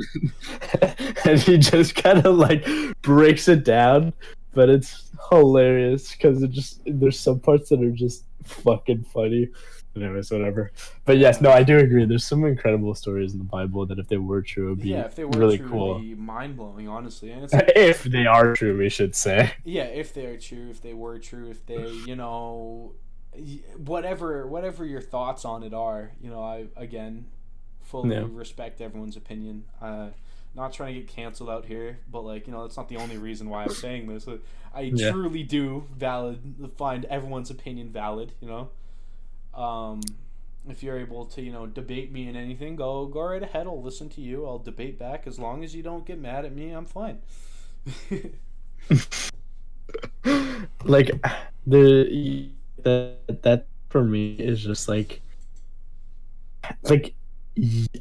and he just kind of like breaks it down, but it's hilarious because there's some parts that are just fucking funny. Anyways, whatever. But yes, yeah. no, I do agree. There's some incredible stories in the Bible that if they were true, would Yeah, be if they were really true, it'd cool. be mind blowing, honestly. And it's like, If they are true, we should say. yeah, if they are true, if they were true, if they, whatever your thoughts on it are, I again fully Yeah. respect everyone's opinion. Not trying to get canceled out here, but like that's not the only reason why I'm saying this. I Yeah. truly do find everyone's opinion valid. If you're able to debate me in anything, go right ahead. I'll listen to you. I'll debate back as long as you don't get mad at me. I'm fine. Like that for me is just like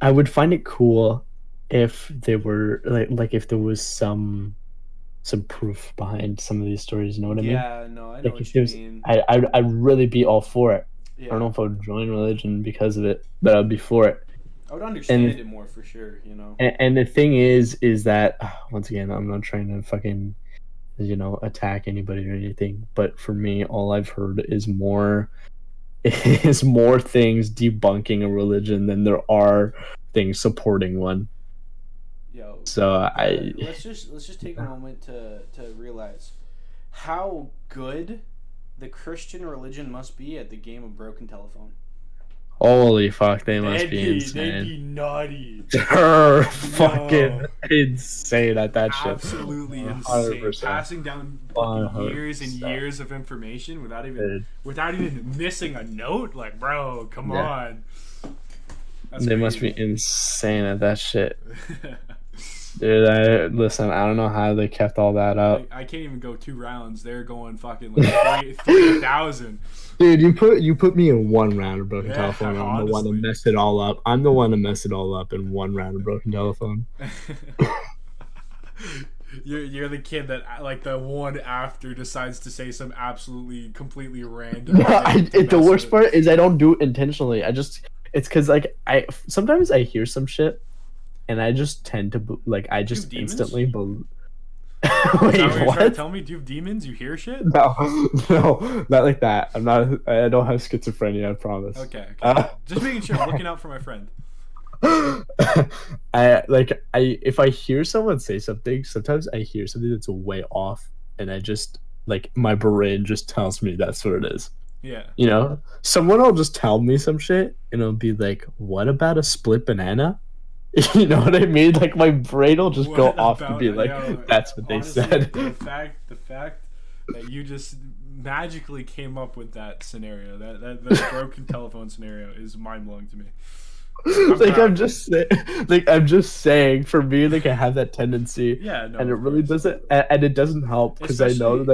I would find it cool if they were like if there was some some proof behind some of these stories. You know what I mean? Yeah, no, I know Like what if you there's, mean. I'd really be all for it. I don't Yeah, know if I would join religion because of it, but I'd be for it. I would And understand it more for sure. and the thing is that once again, I'm not trying to fucking attack anybody or anything, but for me, all I've heard is more is more things debunking a religion than there are things supporting one. Yo, So I let's just take a moment to realize how good the Christian religion must be at the game of broken telephone. holy fuck, they must be They'd insane. be naughty. They're fucking Yo, insane at that shit. absolutely insane. 100%. Passing down fucking years and 100%. years of information without Dude. even missing a note. Like, bro, come Yeah. on. That's They crazy. must be insane at that shit. Dude, listen, I don't know how they kept all that up. I can't even go 2 rounds. They're going fucking like 3,000. Dude, you put me in one round of broken Yeah, telephone. I'm the one to honestly. mess it all up. I'm the one to mess it all up in one round of broken telephone. You're the kid that like the one after decides to say some absolutely completely random. The worst part is I don't do it intentionally. It's because like sometimes I hear some shit, and I just tend to I just instantly believe. Wait, You're what? trying to tell me? Do you have demons? You hear shit? No, not like that. I'm not. I don't have schizophrenia. I promise. Okay. Just making sure. I'm looking out for my friend. If I hear someone say something, sometimes I hear something that's way off, and I just my brain just tells me that's what it is. Yeah. Someone will just tell me some shit, and it'll be like, "What about a split banana?" You know what I mean? Like my brain will just go off to be like, "That's what honestly, they said." The fact that you just magically came up with that scenario, that broken telephone scenario, is mind blowing to me. I'm just saying, for me, I have that tendency. Yeah, no, and it really doesn't, and it doesn't help because I know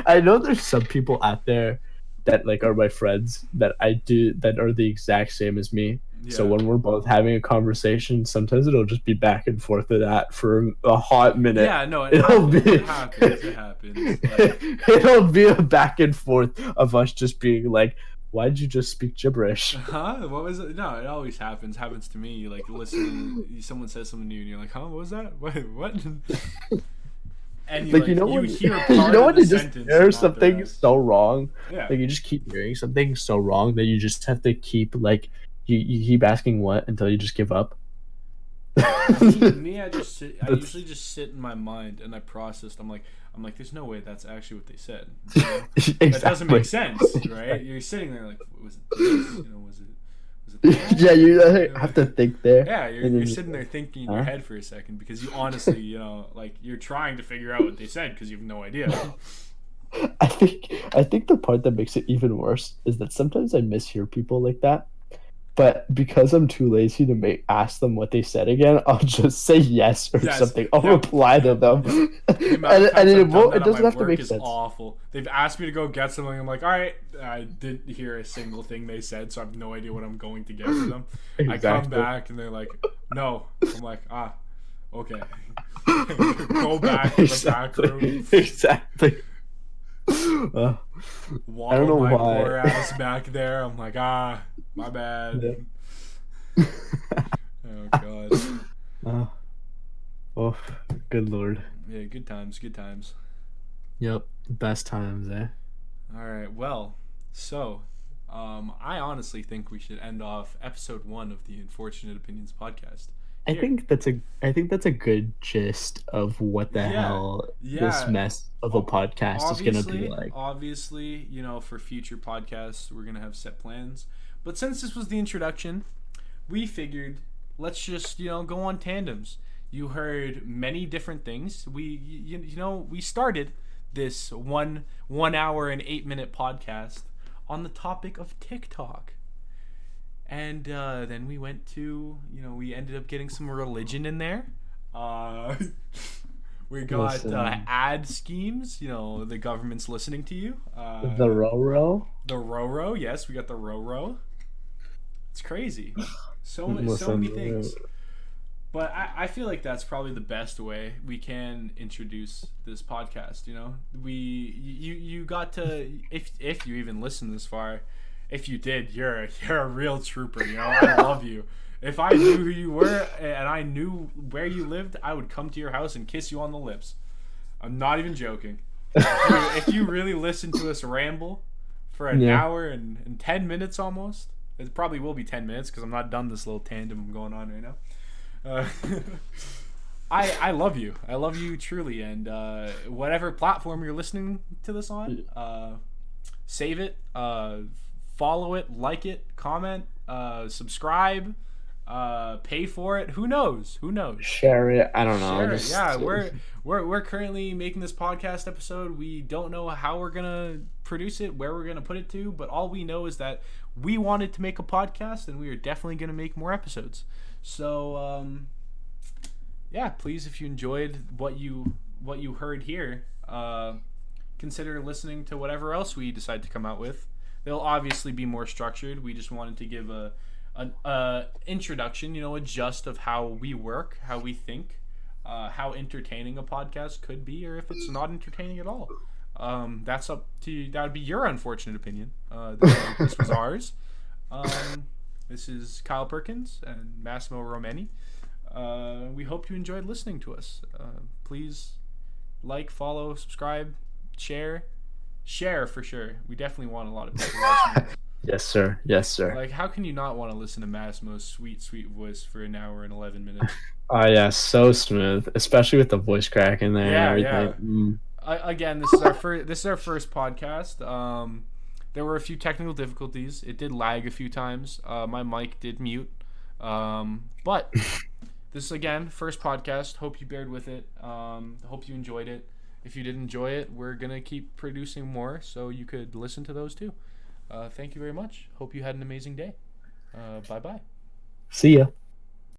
I know there's some people out there that are my friends that that are the exact same as me. Yeah. So when we're both having a conversation, sometimes it'll just be back and forth of that for a hot minute. Yeah, no, it happens. It happens. It'll be a back and forth of us just being like, why did you just speak gibberish? Huh? What was it? No, it always happens. Happens to me. Listening, someone says something new, and you're like, "Huh? What was that? What?" And you when hear part you just hear something so wrong. Yeah. You just keep hearing something so wrong that you just have to keep you keep asking what until you just give up. me, I usually just sit in my mind and I process. I'm like, there's no way that's actually what they said. Exactly. That doesn't make sense, right? You're sitting there like, was it this? Was it that? Yeah, you have to think there. Yeah, you're sitting there thinking in your head for a second because you honestly, you're trying to figure out what they said because you have no idea. I think the part that makes it even worse is that sometimes I mishear people like that. But because I'm too lazy to ask them what they said again, I'll just say yes or something. I'll reply to them. And it doesn't have to make sense. Awful. They've asked me to go get something. I'm like, all right, I didn't hear a single thing they said, so I have no idea what I'm going to get for them. Exactly. I come back and they're like, no. I'm like, okay. Go back to the back room. Exactly. I don't know my why. poor ass back there. I'm like, my bad. Yeah. Oh god. Oh, good lord. Yeah, good times. Yep, best times, eh? All right. Well, so, I honestly think we should end off episode 1 of the Unfortunate Opinions podcast. I think that's a good gist of what the hell this mess of a podcast is going to be like. Obviously, for future podcasts, we're going to have set plans. But since this was the introduction, we figured let's just, go on tandems. You heard many different things. We started this 1 hour and 8 minute podcast on the topic of TikTok. And then we went to, we ended up getting some religion in there. We got ad schemes, the government's listening to you. The Roro? The Roro, yes, we got the Roro. It's crazy. So many things. But I feel like that's probably the best way we can introduce this podcast. You know, you got to, if you even listen this far, if you did, you're a real trooper. You know, I love you. If I knew who you were and I knew where you lived, I would come to your house and kiss you on the lips. I'm not even joking. If you really listen to us ramble for an hour and 10 minutes almost, it probably will be 10 minutes because I'm not done this little tandem going on right now. I love you. I love you truly. And whatever platform you're listening to this on, save it, follow it, like it, comment, subscribe, pay for it. Who knows? Share it. I don't know. Share it. Yeah, we're currently making this podcast episode. We don't know how we're gonna produce it, where we're gonna put it to, but all we know is that we wanted to make a podcast, and we are definitely gonna make more episodes. So, yeah, please, if you enjoyed what you heard here, consider listening to whatever else we decide to come out with. They'll obviously be more structured. We just wanted to give an introduction, a gist of how we work, how we think, how entertaining a podcast could be, or if it's not entertaining at all. That's up to you. That would be your unfortunate opinion. This was ours. This is Kyle Perkins and Massimo Romani. We hope you enjoyed listening to us. Please like, follow, subscribe, share for sure. We definitely want a lot of people listening. Yes, sir. Like, how can you not want to listen to Massimo's sweet voice for an hour and 11 minutes? Oh yeah, so smooth, especially with the voice crack in there and everything. Again, this is our first podcast. There were a few technical difficulties. It did lag a few times. My mic did mute. But this is, again, first podcast. Hope you bared with it. Hope you enjoyed it. If you did enjoy it, we're going to keep producing more so you could listen to those too. Thank you very much. Hope you had an amazing day. Bye-bye. See ya.